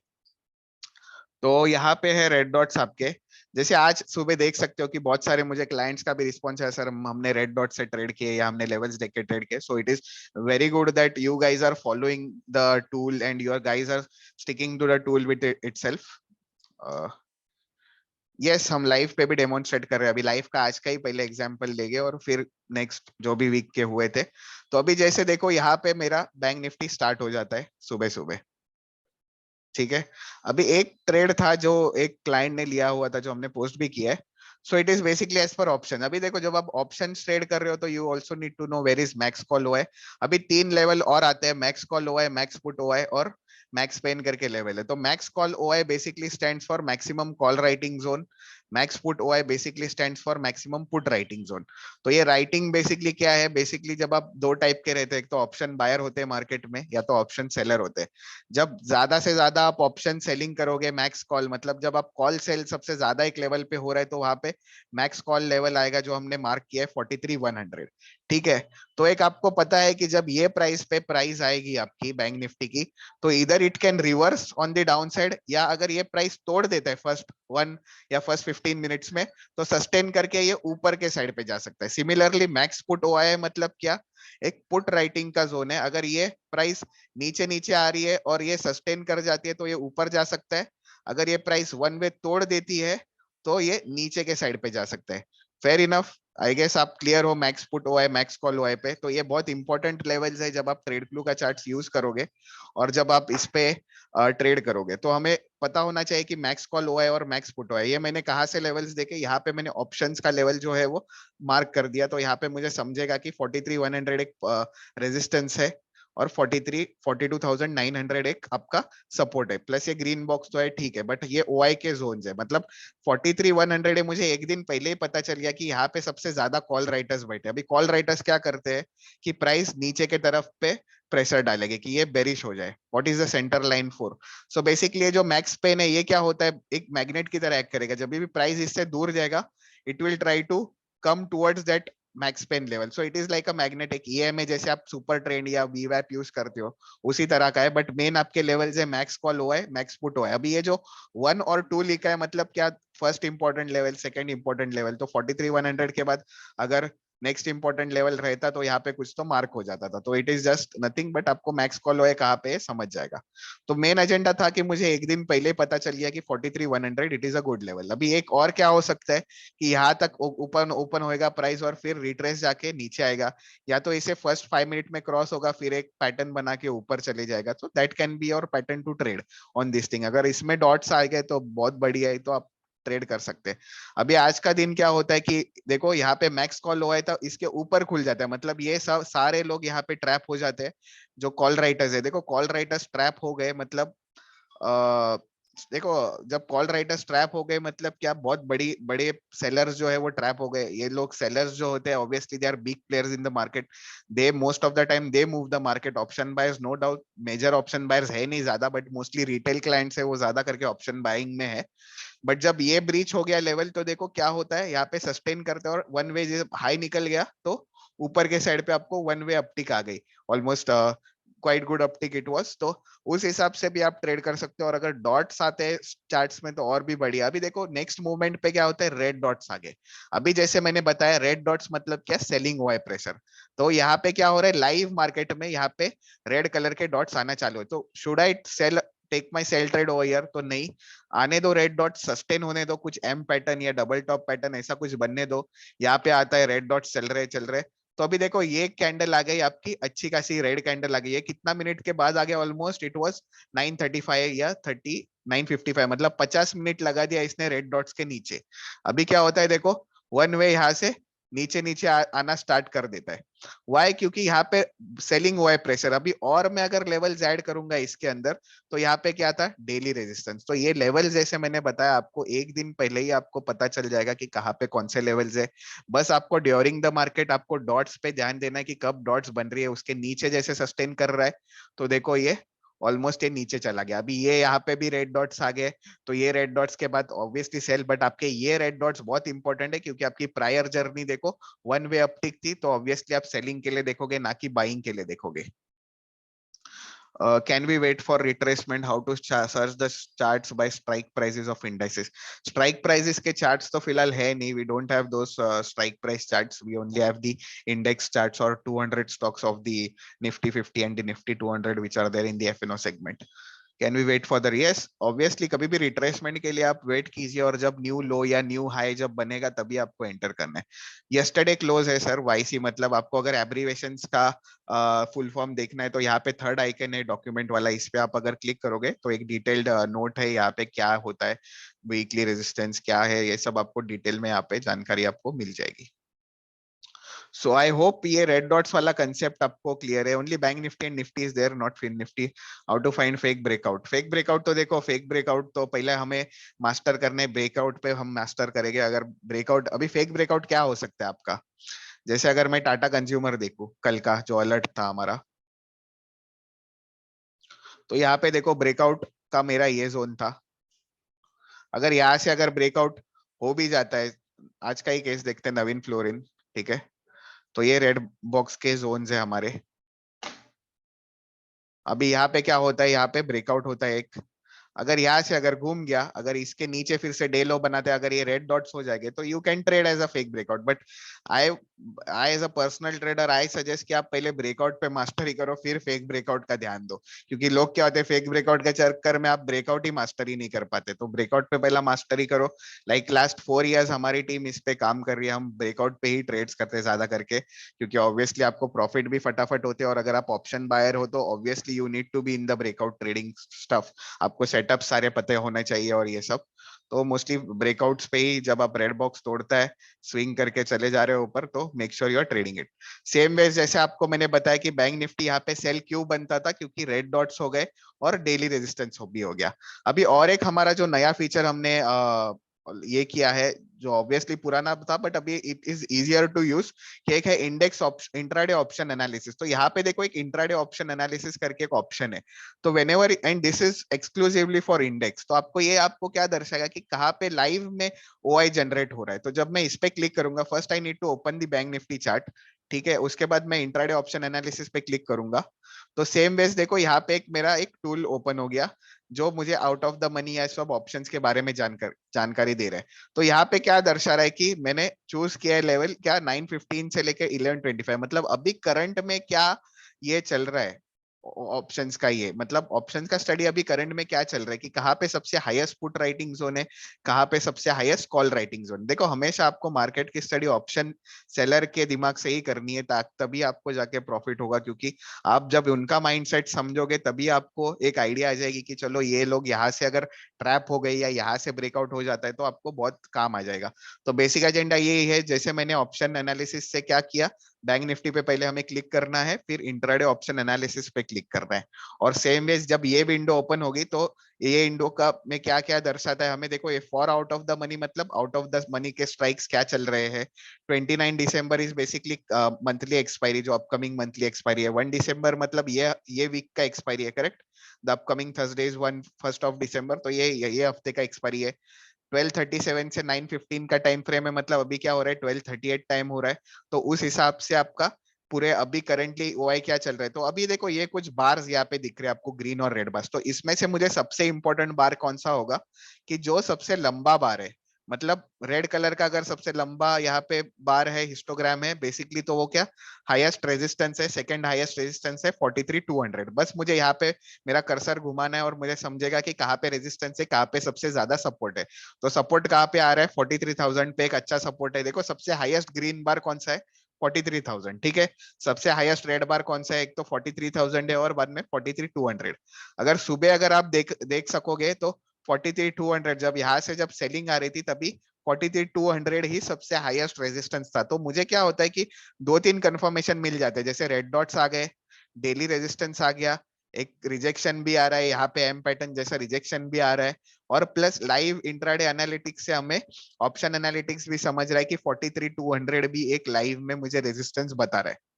तो यहाँ पे है रेड डॉट्स आपके। जैसे आज सुबह देख सकते हो कि बहुत सारे मुझे क्लाइंट्स का भी रिस्पॉन्स है, सर हमने रेड डॉट से ट्रेड किए या हमने लेवल्स देख के ट्रेड किए। So it is very good that you guys are following the tool and your guys are sticking to the tool with itself. Yes, हम लाइव पे भी डेमोन्स्ट्रेट कर रहे हैं। अभी लाइव का आज का ही पहले एग्जांपल लेंगे और फिर नेक्स्ट जो भी वीक के हुए थे। तो अभी जैसे देखो यहाँ पे मेरा बैंक निफ्टी स्टार्ट हो जाता है सुबह सुबह, ठीक है। अभी एक ट्रेड था जो एक क्लाइंट ने लिया हुआ था, जो हमने पोस्ट भी किया है। So it is basically as per option. अभी देखो जब आप ऑप्शन ट्रेड कर रहे हो तो you also need to know where is max call O है। अभी तीन लेवल और आते हैं, मैक्स कॉल ओ है, मैक्स पुट ओ है और मैक्स पेन करके लेवल है। तो max call O I basically stands for maximum call writing zone. Max put O I basically stands for maximum put writing zone. तो ये राइटिंग बेसिकली क्या है, बेसिकली जब आप दो टाइप के रहते हैं, एक तो ऑप्शन बायर होते हैं मार्केट में या तो ऑप्शन सेलर होते हैं। जब ज्यादा से ज्यादा आप ऑप्शन सेलिंग करोगे, मैक्स कॉल मतलब जब आप कॉल सेल सबसे ज्यादा एक लेवल पे हो रहा है, तो वहां पे मैक्स कॉल लेवल आएगा जो हमने मार्क किया है 43,100, ठीक है। तो एक आपको पता है कि जब ये प्राइस पे प्राइस आएगी आपकी बैंक निफ्टी की, तो इधर it can reverse on the down side, या अगर ये प्राइस तोड़ देता है फर्स्ट वन या फर्स्ट 15 मिनट्स में, तो सस्टेन करके ये ऊपर के साइड पे जा सकता है। सिमिलरली मैक्स पुट ओ है मतलब क्या, एक पुट राइटिंग का जोन है। अगर ये प्राइस नीचे नीचे आ रही है और ये सस्टेन कर जाती है तो ये ऊपर जा सकता है। अगर ये प्राइस वन वे तोड़ देती है तो ये नीचे के साइड पे जा सकता है। फेयर इनफ, आई गेस आप क्लियर हो max put OI max call OI पे। तो ये बहुत इंपॉर्टेंट लेवल्स है जब आप ट्रेड फ्लू का चार्ट यूज करोगे और जब आप इस पे ट्रेड करोगे, तो हमें पता होना चाहिए कि मैक्स कॉल ओआई और मैक्स पुट ओआई ये मैंने कहाँ से लेवल्स देखे। यहाँ पे मैंने ऑप्शंस का लेवल जो है वो मार्क कर दिया, तो यहाँ पे मुझे समझेगा कि 43,100 एक रेजिस्टेंस है और 42,900 एक आपका सपोर्ट है। प्लस ये ग्रीन बॉक्स तो है, ठीक है, बट ये ओआई के जोन है। मतलब 43,100 है, मुझे एक दिन पहले ही पता चल गया कि यहाँ पे सबसे ज्यादा कॉल राइटर्स बैठे। अभी कॉल राइटर्स क्या करते हैं कि प्राइस नीचे के तरफ पे प्रेशर डालेंगे कि ये बेरिश हो जाए। What is the centre line for? So basically जो मैक्स पेन है ये क्या होता है, एक मैग्नेट की तरह एक्ट करेगा। जब भी प्राइस इससे दूर जाएगा, it will try to come towards that max pain level. So it is like a magnetic EMA, जैसे आप सुपर ट्रेंड या वीवैप यूज करते हो उसी तरह का है। बट मेन आपके लेवल है मैक्स कॉल हुआ है, मैक्स पुट हुआ है। अभी ये जो 1 और 2 लिखा है मतलब क्या, first important level, second important level. तो 43,100 के बाद अगर नेक्स्ट इंपॉर्टेंट लेवल रहता तो यहाँ पे कुछ तो मार्क हो जाता था। तो it is just nothing but आपको मैक्स कॉल हुआ है कहाँ पे समझ जाएगा। तो मेन एजेंडा था कि मुझे एक दिन पहले पता चल गया कि 43,100 it is a good level. अभी एक और क्या हो सकता है कि यहाँ तक ओपन ओपन होएगा प्राइस और फिर रिट्रेस जाके नीचे आएगा, या तो इसे फर्स्ट 5 मिनट में क्रॉस होगा फिर एक पैटर्न बना के ऊपर चले जाएगा। तो that can be your pattern to trade on this thing. अगर इसमें डॉट्स आ गए तो बहुत बढ़िया है, तो आप ट्रेड कर सकते हैं। अभी आज का दिन क्या होता है कि देखो यहाँ पे मैक्स कॉल हुआ है तो इसके ऊपर खुल जाता है, मतलब ये सब सारे लोग यहाँ पे ट्रैप हो जाते हैं जो कॉल राइटर्स है। देखो कॉल राइटर्स ट्रैप हो गए मतलब आ, देखो जब कॉल राइटर्स ट्रैप हो गए मतलब क्या, बहुत बड़ी बड़े सेलर्स जो है वो ट्रैप हो गए। ये लोग सेलर्स जो होते हैं obviously they are big players in the market, they most of the time they move the market. Option buyers no doubt major option buyers है नहीं ज्यादा, बट मोस्टली रिटेल क्लाइंट्स है वो ज्यादा करके ऑप्शन बाइंग में है। बट जब ये ब्रीच हो गया लेवल तो देखो क्या होता है, यहाँ पे सस्टेन करते हैं और वन वे हाई निकल गया तो ऊपर के साइड पे आपको वन वे अपटिक आ गई, almost quite good uptick it was. तो उस हिसाब से भी आप ट्रेड कर सकते हो। और अगर डॉट्स आते हैं चार्ट्स में तो और भी बढ़िया। अभी देखो नेक्स्ट मूवमेंट पे क्या होता है, रेड डॉट्स आ गए। अभी जैसे मैंने बताया रेड डॉट्स मतलब क्या, सेलिंग हुआ है प्रेशर। तो यहाँ पे क्या हो रहा है, लाइव मार्केट में यहाँ पे रेड कलर के डॉट्स आना चालू है। तो should I sell, take my sell trade over here? तो नहीं, आने दो रेड डॉट, सस्टेन होने दो, कुछ एम पैटर्न या डबल टॉप पैटर्न ऐसा कुछ बनने दो। यहाँ पे आता है रेड डॉट चल रहे। तो अभी देखो ये कैंडल आ गई आपकी, अच्छी खासी रेड कैंडल आ गई है। कितना मिनट के बाद आ गया, ऑलमोस्ट इट वाज 9:35 या 9:55, मतलब 50 मिनट लगा दिया इसने रेड डॉट्स के नीचे। अभी क्या होता है देखो, वन वे यहाँ से नीचे नीचे आना स्टार्ट कर देता है। वाई? क्योंकि यहाँ पे सेलिंग हुआ है प्रेशर। अभी और मैं अगर लेवल्स ऐड करूंगा इसके अंदर तो यहाँ पे क्या था, डेली रेजिस्टेंस। तो ये लेवल जैसे मैंने बताया आपको एक दिन पहले ही आपको पता चल जाएगा कि कहाँ पे कौन से लेवल्स है। बस आपको ड्यूरिंग द मार्केट आपको डॉट्स पे ध्यान देना है कि कब डॉट्स बन रही है। उसके नीचे जैसे सस्टेन कर रहा है तो देखो ये ऑलमोस्ट ये नीचे चला गया। अभी ये यहाँ पे भी रेड डॉट्स आ गए, तो ये रेड डॉट्स के बाद ऑब्वियसली सेल। बट आपके ये रेड डॉट्स बहुत इंपॉर्टेंट है क्योंकि आपकी प्रायर जर्नी देखो वन वे अपटिक थी, तो ऑब्वियसली आप सेलिंग के लिए देखोगे ना कि बाइंग के लिए देखोगे। Can we wait for retracement? How to search the charts by strike prices of indices? Strike prices के charts तो फिलहाल है नहीं, we don't have those strike price charts. We only have the index charts or 200 stocks of the Nifty 50 and the Nifty 200 which are there in the F&O segment. Can we wait for the yes obviously कभी भी retracement के लिए आप wait कीजिए और जब new लो या new high जब बनेगा तभी आपको एंटर करना है। यस्टरडे क्लोज है सर वाईसी, मतलब आपको अगर एब्रीवेशंस का फुल फॉर्म देखना है तो यहाँ पे थर्ड आइकन है डॉक्यूमेंट वाला, इस पे आप अगर क्लिक करोगे तो एक डिटेल्ड नोट है यहाँ पे क्या होता है, वीकली रेजिस्टेंस क्या है, ये सब आपको डिटेल में यहाँ पे जानकारी आपको मिल जाएगी। सो आई होप ये रेड डॉट्स वाला कंसेप्ट आपको क्लियर है। Only bank Nifty and Nifty is there, not Fin Nifty. How to find fake breakout? Fake breakout तो देखो, फेक ब्रेकआउट तो पहले हमें मास्टर करने, ब्रेकआउट पे हम मास्टर करेंगे। अगर ब्रेकआउट, अभी फेक ब्रेकआउट क्या हो सकता है आपका, जैसे अगर मैं टाटा कंज्यूमर देखूं कल का जो अलर्ट था हमारा, तो यहाँ पे देखो ब्रेकआउट का मेरा ये जोन था। अगर यहाँ से अगर ब्रेकआउट हो भी जाता है, आज का ही केस देखते हैं नवीन फ्लोरिन, ठीक है, तो ये रेड बॉक्स के जोन है हमारे। अभी यहाँ पे क्या होता है, यहाँ पे ब्रेकआउट होता है एक, अगर यहाँ से अगर घूम गया, अगर इसके नीचे फिर से डे लो बनाते हैं, अगर ये रेड डॉट्स हो जाएंगे तो you can trade as a fake breakout. But I I as a personal trader I suggest कि आप पहले ब्रेकआउट पे मास्टरी करो फिर फेक ब्रेकआउट का ध्यान दो, क्योंकि लोग क्या होते हैं फेक ब्रेकआउट के चक्कर में आप ब्रेकआउट ही मास्टरी नहीं कर पाते। तो ब्रेकआउट पे पहला मास्टरी करो। लाइक लास्ट 4 इयर्स हमारी टीम इस पे काम कर रही है, हम ब्रेकआउट पे ही ट्रेड्स करते हैं ज्यादा करके, क्योंकि ऑब्वियसली आपको प्रॉफिट भी फटाफट होते हैं, और अगर आप ऑप्शन बायर हो तो obviously you need to be in the breakout trading stuff, आपको सेटअप सारे पते होने चाहिए और ये सब। तो मोस्टली ब्रेकआउट्स पे ही जब आप रेड बॉक्स तोड़ता है, स्विंग करके चले जा रहे हो ऊपर, तो make sure you are trading it. Same way जैसे आपको मैंने बताया कि बैंक निफ्टी यहाँ पे सेल क्यों बनता था, क्योंकि रेड डॉट्स हो गए और डेली रेजिस्टेंस भी हो गया। अभी और एक हमारा जो नया फीचर हमने ये किया है, जो ऑब्वियसली पुराना था बट अभी it is easier to use, कि एक है index option, intraday option analysis. तो यहाँ पे देखो एक इंट्राडे ऑप्शन एनालिसिस करके एक ऑप्शन है, तो whenever, and this is exclusively for index, तो आपको ये आपको क्या दर्शाएगा कि कहाँ पे लाइव में ओआई जनरेट हो रहा है। तो जब मैं इस पे क्लिक करूंगा, first I need to open the bank Nifty chart, ठीक है, उसके बाद मैं इंट्राडे ऑप्शन एनालिसिस पे क्लिक करूंगा, तो सेम वेज देखो यहाँ पे एक मेरा एक टूल ओपन हो गया जो मुझे आउट ऑफ द मनी या सब ऑप्शंस के बारे में जानकारी दे रहा है। तो यहाँ पे क्या दर्शा रहा है कि मैंने चूज किया है लेवल क्या 915 से लेकर 1125, मतलब अभी करंट में क्या ये चल रहा है ऑप्शंस का, ये मतलब ऑप्शंस का स्टडी अभी करंट में क्या चल रहा है कि कहाँ पे सबसे हाईएस्ट पुट राइटिंग जोन है, कहाँ पे सबसे हाईएस्ट कॉल राइटिंग जोन। देखो हमेशा आपको मार्केट की स्टडी ऑप्शन सेलर के दिमाग से ही करनी है, तभी आपको जाके प्रॉफिट होगा, क्योंकि आप जब उनका माइंडसेट समझोगे तभी आपको एक आइडिया आ जाएगी कि चलो ये लोग यहाँ से अगर ट्रैप हो गए या यहाँ से ब्रेकआउट हो जाता है तो आपको बहुत काम आ जाएगा। तो बेसिक एजेंडा यही है, जैसे मैंने ऑप्शन एनालिसिस से क्या किया, बैंक निफ्टी पे पहले हमें क्लिक करना है, फिर इंट्राडे ऑप्शन एनालिसिस पे क्लिक करना है, और सेम वेज जब ये विंडो ओपन होगी तो ये विंडो का में क्या क्या दर्शाता है हमें, देखो ये for out of the money, मतलब आउट ऑफ द मनी के स्ट्राइक्स क्या चल रहे हैं। 29 दिसंबर इज बेसिकली मंथली एक्सपायरी, जो अपकमिंग मंथली एक्सपायरी है। 1 दिसंबर मतलब ये वीक का एक्सपायरी है, correct. The upcoming Thursday is 1 तो ये हफ्ते का एक्सपायरी है। 12:37 से 9:15 का टाइम फ्रेम है, मतलब अभी क्या हो रहा है 12:38 टाइम हो रहा है, तो उस हिसाब से आपका पूरे अभी करंटली ओआई क्या चल रहा है। तो अभी देखो ये कुछ बार्स यहाँ पे दिख रहे हैं आपको, ग्रीन और रेड बार्स, तो इसमें से मुझे सबसे इंपॉर्टेंट बार कौन सा होगा कि जो सबसे लंबा बार है, मतलब रेड कलर का अगर सबसे लंबा यहाँ पे बार है, हिस्टोग्राम है बेसिकली, तो वो क्या हाईएस्ट रेजिस्टेंस है, सेकंड हाईएस्ट रेजिस्टेंस है 43,200। बस मुझे यहाँ पे मेरा कर्सर घुमाना है और मुझे समझेगा कि कहाँ पे रेजिस्टेंस है, कहाँ पे सबसे ज्यादा सपोर्ट है। तो सपोर्ट कहाँ पे आ रहा है 43,000 पे एक अच्छा सपोर्ट है। देखो सबसे हाईएस्ट ग्रीन बार कौन सा है 43,000, ठीक है। सबसे हाईएस्ट रेड बार कौन सा है, एक तो 43,000 है और बाद में 43,200। अगर सुबह अगर आप देख सकोगे तो 43,200 जब यहाँ से जब सेलिंग आ रही थी तभी 43,200 ही सबसे हाईएस्ट रेजिस्टेंस था। तो मुझे क्या होता है कि 2-3 कंफर्मेशन मिल जाते हैं, जैसे रेड डॉट्स आ गए, डेली रेजिस्टेंस आ गया, एक रिजेक्शन भी आ रहा है यहाँ पे एम पैटर्न जैसा रिजेक्शन भी आ रहा है, और प्लस लाइव इंट्राडे एनालिटिक्स से हमें ऑप्शन एनालिटिक्स भी समझ रहा है कि 43,200 भी एक लाइव में मुझे रेजिस्टेंस बता रहा है।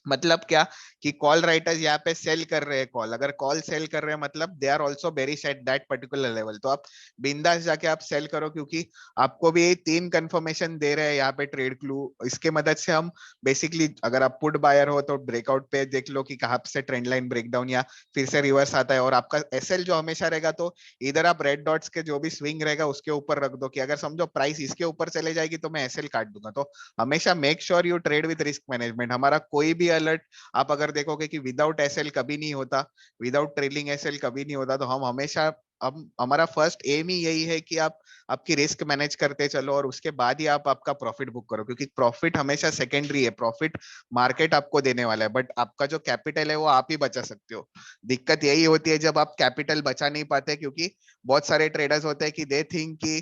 मतलब क्या कि कॉल राइटर्स यहाँ पे सेल कर रहे हैं कॉल, अगर कॉल सेल कर रहे हैं मतलब they are also bearish at that particular level, तो आप बिंदास जाके आप सेल करो, क्योंकि आपको भी 3 कंफर्मेशन दे रहे हैं यहाँ पे ट्रेड क्लू। इसके मदद से हम बेसिकली, अगर आप पुट बायर हो तो ब्रेकआउट पे देख लो कि कहाँ से ट्रेंड लाइन ब्रेकडाउन या फिर से रिवर्स आता है, और आपका एसएल जो हमेशा रहेगा तो इधर आप रेड डॉट्स के जो भी स्विंग रहेगा उसके ऊपर रख दो, कि अगर समझो प्राइस इसके ऊपर चले जाएगी तो मैं एसएल काट दूंगा। तो हमेशा make sure you trade with risk management. हमारा कोई भी अलर्ट आप अगर देखोगे कि विदाउट एसएल कभी नहीं होता, विदाउट ट्रेलिंग एसएल कभी नहीं होता, तो हम हमेशा हम हमारा फर्स्ट एम ही यही है कि आप आपकी रिस्क मैनेज करते चलो और उसके बाद ही आप आपका प्रॉफिट बुक करो, क्योंकि प्रॉफिट हमेशा सेकेंडरी है, प्रॉफिट मार्केट आपको देने वाला है, बट आपका जो कैपिटल है वो आप ही बचा सकते हो। दिक्कत यही होती है जब आप कैपिटल बचा नहीं पाते, क्योंकि बहुत सारे ट्रेडर्स होते हैं कि दे थिंक कि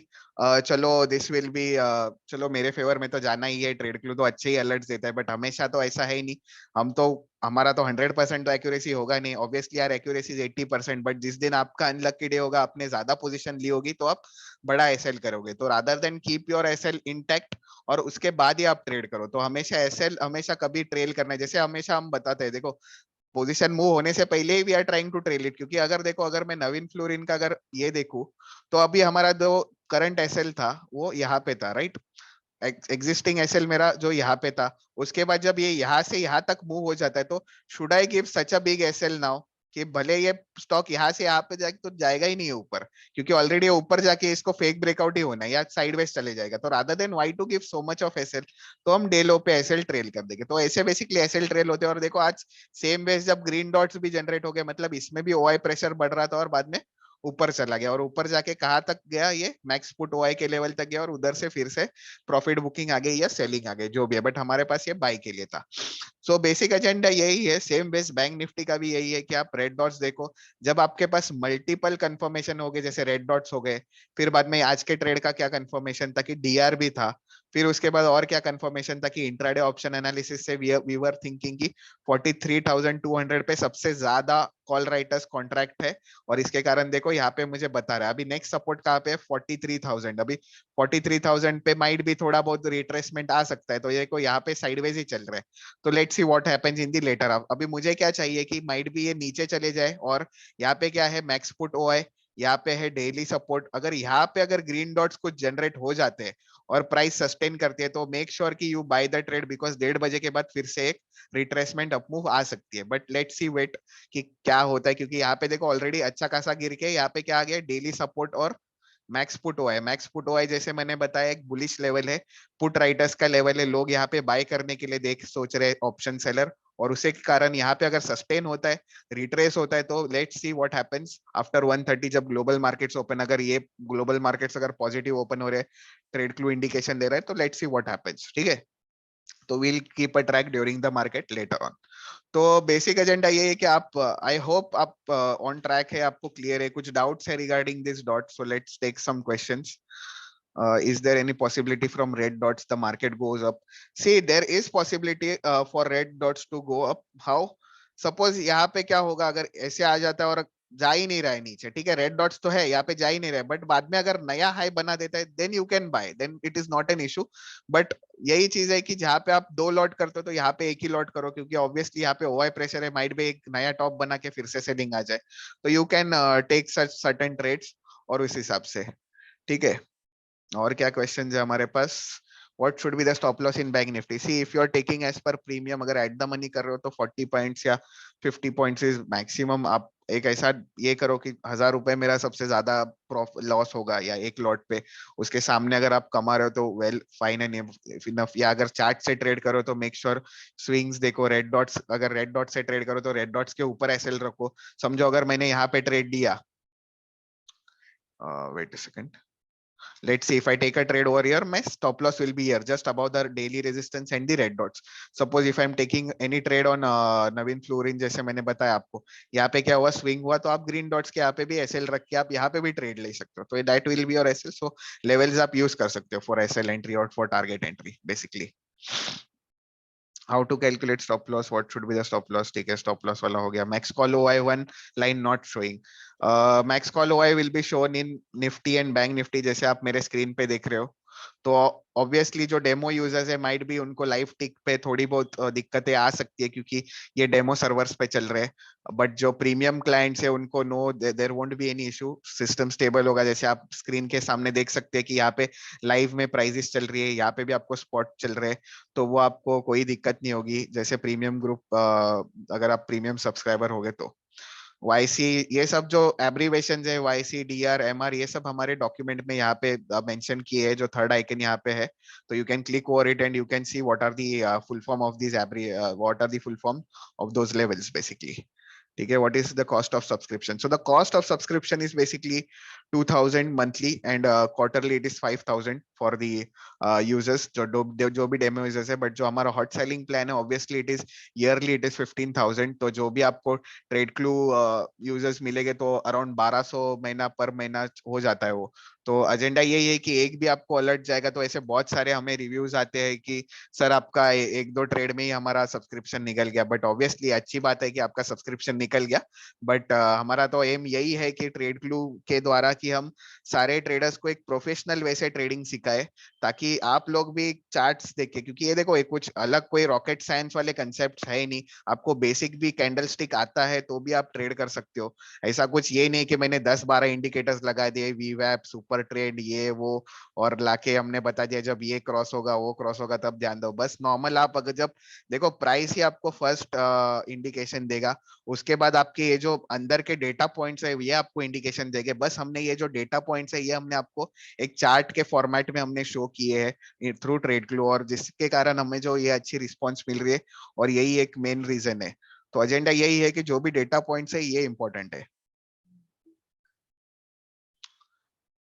चलो दिस विल बी, चलो मेरे फेवर में तो जाना ही है, ट्रेड क्लू तो अच्छे ही अलर्ट्स देता है, बट हमेशा तो ऐसा है ही नहीं। हम तो हमारा तो 100% तो एक्यूरेसी होगा नहीं, ऑब्वियसली यार एक्यूरेसी 80%, बट जिस दिन आपका अनलकी डे होगा, आपने ज्यादा पोजीशन ली होगी, तो आप बड़ा एसएल करोगे, तो rather than keep your SL intact और उसके बाद ही आप ट्रेड करो। तो हमेशा एसएल हमेशा कभी ट्रेल करना है, जैसे हमेशा हम बताते हैं, देखो पोजीशन मूव होने से पहले ही we are trying to trail it, क्योंकि अगर देखो अगर मैं नवीन फ्लोरिन का अगर ये देखूं, तो अभी हमारा जो करंट एसएल था वो यहाँ पे था, राइट, एग्जिस्टिंग एसएल मेरा जो यहाँ पे था, उसके बाद जब ये यहाँ से यहाँ तक मूव हो जाता है, तो should I give such a big SL now, कि भले ये स्टॉक यहाँ से यहाँ पे जाए तो जाएगा ही नहीं ऊपर, क्योंकि ऑलरेडी ऊपर जाके इसको फेक ब्रेकआउट ही होना है या साइडवेज चले जाएगा, तो rather than why to give so much of SL, तो हम डे लो पे एसएल ट्रेल कर देंगे। तो ऐसे बेसिकली एसएल ट्रेल होते हैं। और देखो आज सेम बेस जब ग्रीन डॉट्स भी जनरेट हो गए, मतलब इसमें भी ओआई प्रेशर बढ़ रहा था और बाद में ऊपर चला गया, और ऊपर जाके कहाँ तक गया, ये मैक्स पुट ओआई के लेवल तक गया, और उधर से फिर से प्रॉफिट बुकिंग आ गई या सेलिंग आ गई, जो भी है, बट हमारे पास ये बाय के लिए था। सो बेसिक एजेंडा यही है, सेम बेस बैंक निफ्टी का भी यही है कि आप रेड डॉट्स देखो, जब आपके पास मल्टीपल कंफर्मेशन हो गए, जैसे रेड डॉट्स हो गए, फिर बाद में आज के ट्रेड का क्या कंफर्मेशन था कि डीआर भी था, फिर उसके बाद और क्या कंफर्मेशन था कि इंट्राडे ऑप्शन एनालिसिस से वी वर थिंकिंग की 43,200 पे सबसे ज्यादा कॉल राइटर्स कॉन्ट्रैक्ट है, और इसके कारण देखो यहाँ पे मुझे बता रहा है अभी नेक्स्ट सपोर्ट कहाँ पे है, 43,000, अभी 43,000 पे माइट भी थोड़ा बहुत रिट्रेसमेंट आ सकता है, तो ये को यहाँ पे साइडवेज ही चल रहा है। तो let's see what happens in the later. अभी मुझे क्या चाहिए कि माइट भी ये नीचे चले जाए, और यहाँ पे क्या है मैक्स पुट ओआई, यहाँ पे है डेली सपोर्ट, अगर यहाँ पे अगर ग्रीन डॉट्स कुछ जनरेट हो जाते हैं और प्राइस सस्टेन करती है, तो मेक श्योर कि you buy the trade, because 1:30 बजे के बाद फिर से एक रिट्रेसमेंट अपमूव आ सकती है, बट लेट्स सी वेट कि क्या होता है, क्योंकि यहाँ पे देखो ऑलरेडी अच्छा खासा गिर के यहाँ पे क्या आ गया, डेली सपोर्ट और मैक्स पुट हुआ है। मैक्स पुट हुआ है जैसे मैंने बताया एक बुलिश लेवल है, पुट राइटर्स का लेवल है, लोग यहाँ पे बाय करने के लिए देख सोच रहे ऑप्शन सेलर, और उसी के कारण यहाँ पे अगर सस्टेन होता है, रिट्रेस होता है, तो let's see what happens after 1:30 जब ग्लोबल मार्केट्स ओपन, अगर ये ग्लोबल मार्केट्स अगर पॉजिटिव ओपन हो रहे, ट्रेड क्लू इंडिकेशन दे रहा है, तो लेट्स सी व्हाट हैपेंस, ठीक है। तो will keep a track during the market later on. तो बेसिक एजेंडा ये है कि आप आई होप आप ऑन ट्रैक है, आपको क्लियर है, कुछ डाउट्स है regarding this dot, so let's take some questions. Is there any possibility from red dots the market goes up? See, there is possibility for red dots to go up. How? Suppose यहाँ पे क्या होगा, अगर ऐसे आ जाता है और जा ही नहीं रहा है नीचे, ठीक है, रेड डॉट्स तो है यहाँ पे, जा ही नहीं रहा है, बट बाद में अगर नया हाई बना देता है, then you can buy, then it is not an issue. But यही चीज है कि जहाँ पे आप 2 लॉट करते हो, तो यहाँ पे एक ही लॉट करो, क्योंकि ऑब्वियसली यहाँ पे ओआई प्रेशर है, माइट भी एक नया टॉप बना के फिर से सेलिंग आ जाए, तो you can take such certain trades और उस हिसाब से, ठीक है। और क्या क्वेश्चन है हमारे पास, what should be the stop loss in bank Nifty? See if you are taking as per premium, अगर एट द मनी कर रहे हो तो 40 पॉइंट्स या 50 पॉइंट्स इज मैक्सिमम। आप एक ऐसा ये करो कि 1,000 रुपए मेरा सबसे ज्यादा लॉस होगा या एक लॉट पे, उसके सामने अगर आप कमा रहे हो तो वेल फाइन एंड इनफ। या अगर चार्ट से ट्रेड करो तो मेक श्योर स्विंग्स देखो, रेड डॉट्स, अगर रेड डॉट से ट्रेड करो तो रेड डॉट्स के ऊपर एसएल रखो। समझो अगर मैंने यहाँ पे ट्रेड दिया, wait a second, let's see if I take a trade over here, my stop loss will be here just above the daily resistance and the red dots. Suppose if I'm taking any trade on Naveen fluorine, जैसे मैंने बताया आपको, यहाँ पे क्या हुआ, swing हुआ, तो आप ग्रीन डॉट्स के यहाँ पे भी एसएल रख के आप यहाँ पे भी ट्रेड ले सकते हो, तो that will be your SL. So levels आप यूज कर सकते हो फॉर एसएल एंट्री और for target entry basically. How to calculate stop loss, what should be the stop loss? ठीक है, स्टॉप लॉस वाला हो गया। Max call OI one line not showing, max call OI will be shown in Nifty and bank Nifty, जैसे आप मेरे screen पे देख रहे हो। तो ऑब्वियसली जो डेमो यूजर्स है माइट भी उनको लाइव टिक पे थोड़ी बहुत दिक्कतें आ सकती है, क्योंकि ये डेमो सर्वर्स पे चल रहे हैं, बट जो प्रीमियम क्लाइंट्स है उनको no, there won't be any issue, system stable होगा। जैसे आप स्क्रीन के सामने देख सकते हैं कि यहाँ पे लाइव में प्राइजेस चल रही है, यहाँ पे भी आपको स्पॉट चल रहे हैं, तो वो आपको कोई दिक्कत नहीं होगी, जैसे प्रीमियम ग्रुप, अगर आप प्रीमियम सब्सक्राइबर हो गए तो। YC, ये सब जो एब्रीवेशन है, YC, DR, MR, ये सब हमारे डॉक्यूमेंट में यहाँ पे मेंशन किए है, जो थर्ड आइकन यहाँ पे है। तो you can click over it and you can see what are the full form of this abbrev, what are the full form of those levels basically. ठीक है, what is the cost of subscription? So the cost of subscription is basically 2000 monthly and quarterly it is 5000 for the users जो भी demo users है। But जो हमारा hot selling plan है obviously it is yearly, it is 15000। तो जो भी आपको ट्रेड क्लू यूजर्स मिलेंगे तो अराउंड 1200 महीना पर महीना हो जाता है वो। तो एजेंडा यही है कि एक भी आपको अलर्ट जाएगा तो ऐसे बहुत सारे हमें रिव्यूज आते हैं कि सर आपका एक दो ट्रेड में ही हमारा सब्सक्रिप्शन निकल गया। बट ऑब्वियसली अच्छी बात है कि आपका सब्सक्रिप्शन निकल गया, बट हमारा तो एम यही है कि ट्रेड क्लू के द्वारा कि हम सारे ट्रेडर्स को एक प्रोफेशनल वे से ट्रेडिंग सिखाए, ताकि आप लोग भी चार्ट्स देखें। क्योंकि ये देखो, एक कुछ अलग कोई रॉकेट साइंस वाले कंसेप्ट है ही नहीं, आपको बेसिक भी कैंडल स्टिक आता है तो भी आप ट्रेड कर सकते हो। ऐसा कुछ ये नहीं कि मैंने 10-12 इंडिकेटर्स लगा दिए, वीवैप, सुपर ट्रेड, ये वो, और लाके हमने बता दिया जब ये क्रॉस होगा वो क्रॉस होगा तब ध्यान दो। बस नॉर्मल आप अगर जब देखो, प्राइस ही आपको फर्स्ट इंडिकेशन देगा, उसके बाद आपके ये जो अंदर के डेटा पॉइंट्स है ये आपको इंडिकेशन देंगे। बस हमने ये जो डेटा पॉइंट्स है ये हमने आपको एक चार्ट के फॉर्मेट में हमने शो किए हैं थ्रू ट्रेड क्लू, और जिसके कारण हमें जो ये अच्छी रिस्पॉन्स मिल रही है, और यही एक मेन रीजन है। तो एजेंडा यही है कि जो भी डेटा पॉइंट्स है ये इंपॉर्टेंट है।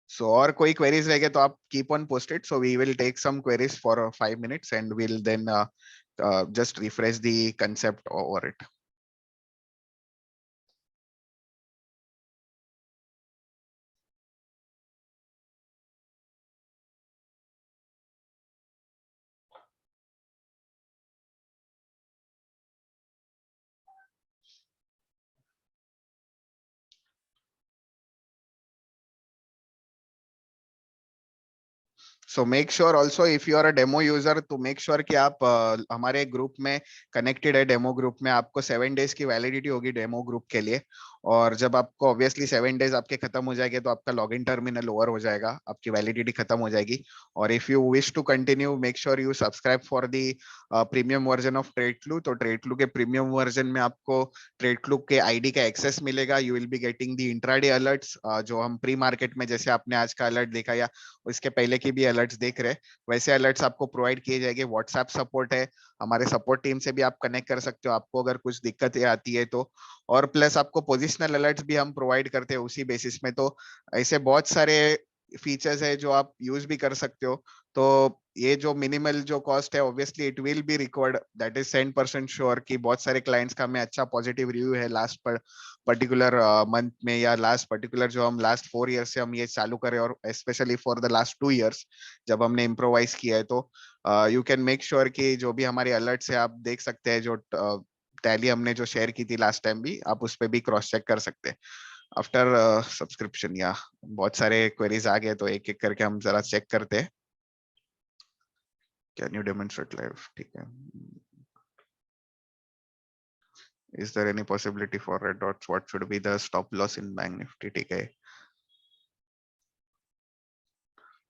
सो और कोई क्वेरीज रहेंगे तो आप keep on posted, so we will take some queries for 5 minutes and will then just refresh the concept over it. So make sure also if you are a demo user, तो make sure कि आप हमारे group में connected है। Demo group में आपको 7 days की validity होगी डेमो ग्रुप के लिए, और जब आपको ऑब्वियसली 7 days आपके खत्म हो जाएंगे तो आपका लॉगिन टर्मिनल ओवर हो जाएगा, आपकी वैलिडिटी खत्म हो जाएगी। और if you wish to continue, make sure you subscribe for the premium version of Trade Clue. तो ट्रेड क्लू के प्रीमियम वर्जन में आपको ट्रेड क्लू के आईडी का एक्सेस मिलेगा, you will be getting the intraday alerts, जो हम pre market में जैसे आपने आज का अलर्ट देखा या इसके पहले की भी अलर्ट्स देख रहे, वैसे अलर्ट्स आपको प्रोवाइड किए जाएंगे। व्हाट्सएप सपोर्ट है, हमारे सपोर्ट टीम से भी आप कनेक्ट कर सकते हो आपको अगर कुछ दिक्कतें आती है तो। और प्लस आपको पोजिशनल अलर्ट्स भी हम प्रोवाइड करते हैं उसी बेसिस में। तो ऐसे बहुत सारे फीचर्स है जो आप यूज भी कर सकते हो। तो ये जो मिनिमल जो कॉस्ट है obviously it will be recovered, that is 10% sure कि बहुत सारे क्लाइंट्स का हमें अच्छा पॉजिटिव रिव्यू है लास्ट पर्टिकुलर मंथ में, या लास्ट पर्टिकुलर जो हम लास्ट 4 years से हम ये चालू करें, और specially for the last 2 years जब हमने इम्प्रोवाइज किया है। तो यू कैन मेक श्योर कि जो भी हमारे अलर्ट्स है आप देख सकते हैं, जो टैली हमने जो शेयर की थी लास्ट टाइम भी, आप उस पर भी क्रॉस चेक कर सकते हैं आफ्टर सब्सक्रिप्शन। या बहुत सारे क्वेरीज आ गए तो एक एक करके हम जरा चेक करते हैं। Can you demonstrate live? ठीक है। Is there any possibility for red dots? What should be the stop loss in bank Nifty? ठीक है।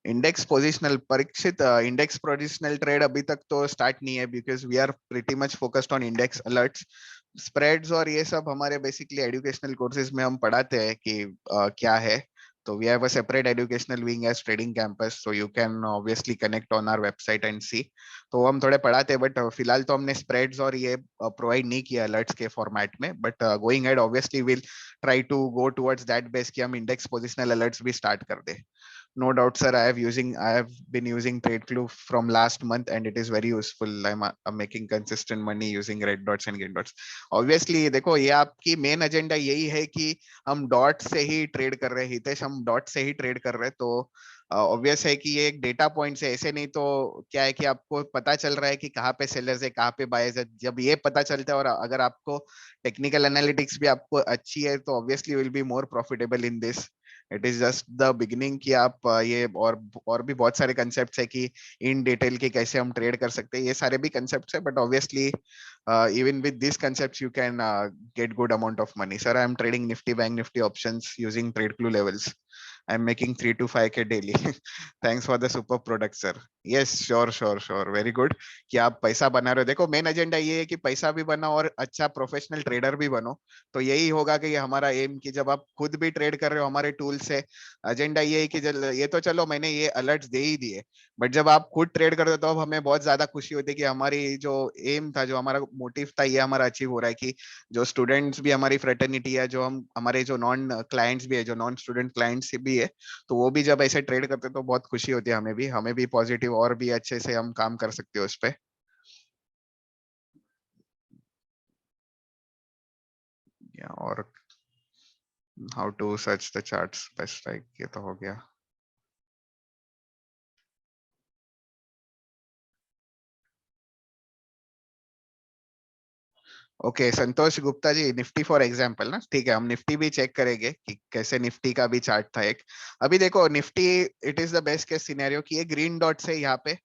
Index positional Parikshit, index positional trade अभी तक तो स्टार्ट नहीं है, because we are pretty much focused on index alerts. Spreads और ये सब हमारे बेसिकली एजुकेशनल कोर्सेज में हम पढ़ाते हैं कि क्या है। तो we have a separate educational wing as trading campus, so you can obviously connect on our website and see. तो हम थोड़े पढ़ाते हैं, बट फिलहाल तो हमने स्प्रेड्स और ये प्रोवाइड नहीं किया अलर्ट्स के फॉर्मेट में। But going ahead obviously will try to go towards that base कि हम इंडेक्स पोजिशनल अलर्ट्स भी स्टार्ट कर दे। No doubt, sir. I have been using TradeClue from last month, and it is very useful. I'm making consistent money using red dots and green dots. Obviously, देखो ये आपकी main agenda यही है कि हम डॉट से ही ट्रेड कर रहे हैं हितेश, हम डॉट से ही ट्रेड कर रहे हैं। तो ऑब्वियस है कि ये एक डेटा पॉइंट है, ऐसे नहीं तो क्या है कि आपको पता चल रहा है कि कहाँ पे सेलर्स है कहाँ पे बायर्स है। जब ये पता चलता है और अगर आपको टेक्निकल एनालिटिक्स भी आपको अच्छी है तो obviously will be more profitable in this. It is just the beginning कि आप ये और भी बहुत सारे कंसेप्ट्स है कि इन डिटेल के कैसे हम ट्रेड कर सकते हैं, ये सारे भी कंसेप्ट्स है। But obviously even with these concepts you can get good amount of money. Sir, I am trading Nifty, Bank Nifty options using TradeClue levels. I'm making 3 to 5K daily. Thanks for the super product, sir. Yes, sure very good कि आप पैसा बना रहे हो. देखो main agenda ये है कि पैसा भी बनाओ और अच्छा प्रोफेशनल ट्रेडर भी बनो. तो यही होगा कि हमारा एम कि जब आप खुद भी ट्रेड कर रहे हो हमारे टूल से, एजेंडा ये है कि ये तो चलो मैंने ये अलर्ट्स दे ही दिए, बट जब आप खुद ट्रेड करते हो तो अब हमें बहुत ज्यादा खुशी होती है कि हमारी जो एम था, जो हमारा मोटिव था, ये हमारा अचीव हो रहा है. कि जो स्टूडेंट्स भी हमारी फ्रेटर्निटी है, जो हम हमारे जो नॉन क्लाइंट्स भी है, जो नॉन स्टूडेंट क्लाइंट्स भी है, तो वो भी जब ऐसे ट्रेड करते हैं तो बहुत खुशी होती है. हमें भी पॉजिटिव और भी अच्छे से हम काम कर सकते हो उस पे. और how to search the charts best like, ये तो हो गया. Okay Santosh Gupta ji, Nifty for example ना, ठीक है, हम निफ्टी भी चेक करेंगे कि कैसे निफ्टी का भी चार्ट था एक. अभी देखो Nifty, it is the best case scenario कि ये ग्रीन डॉट से यहाँ पे.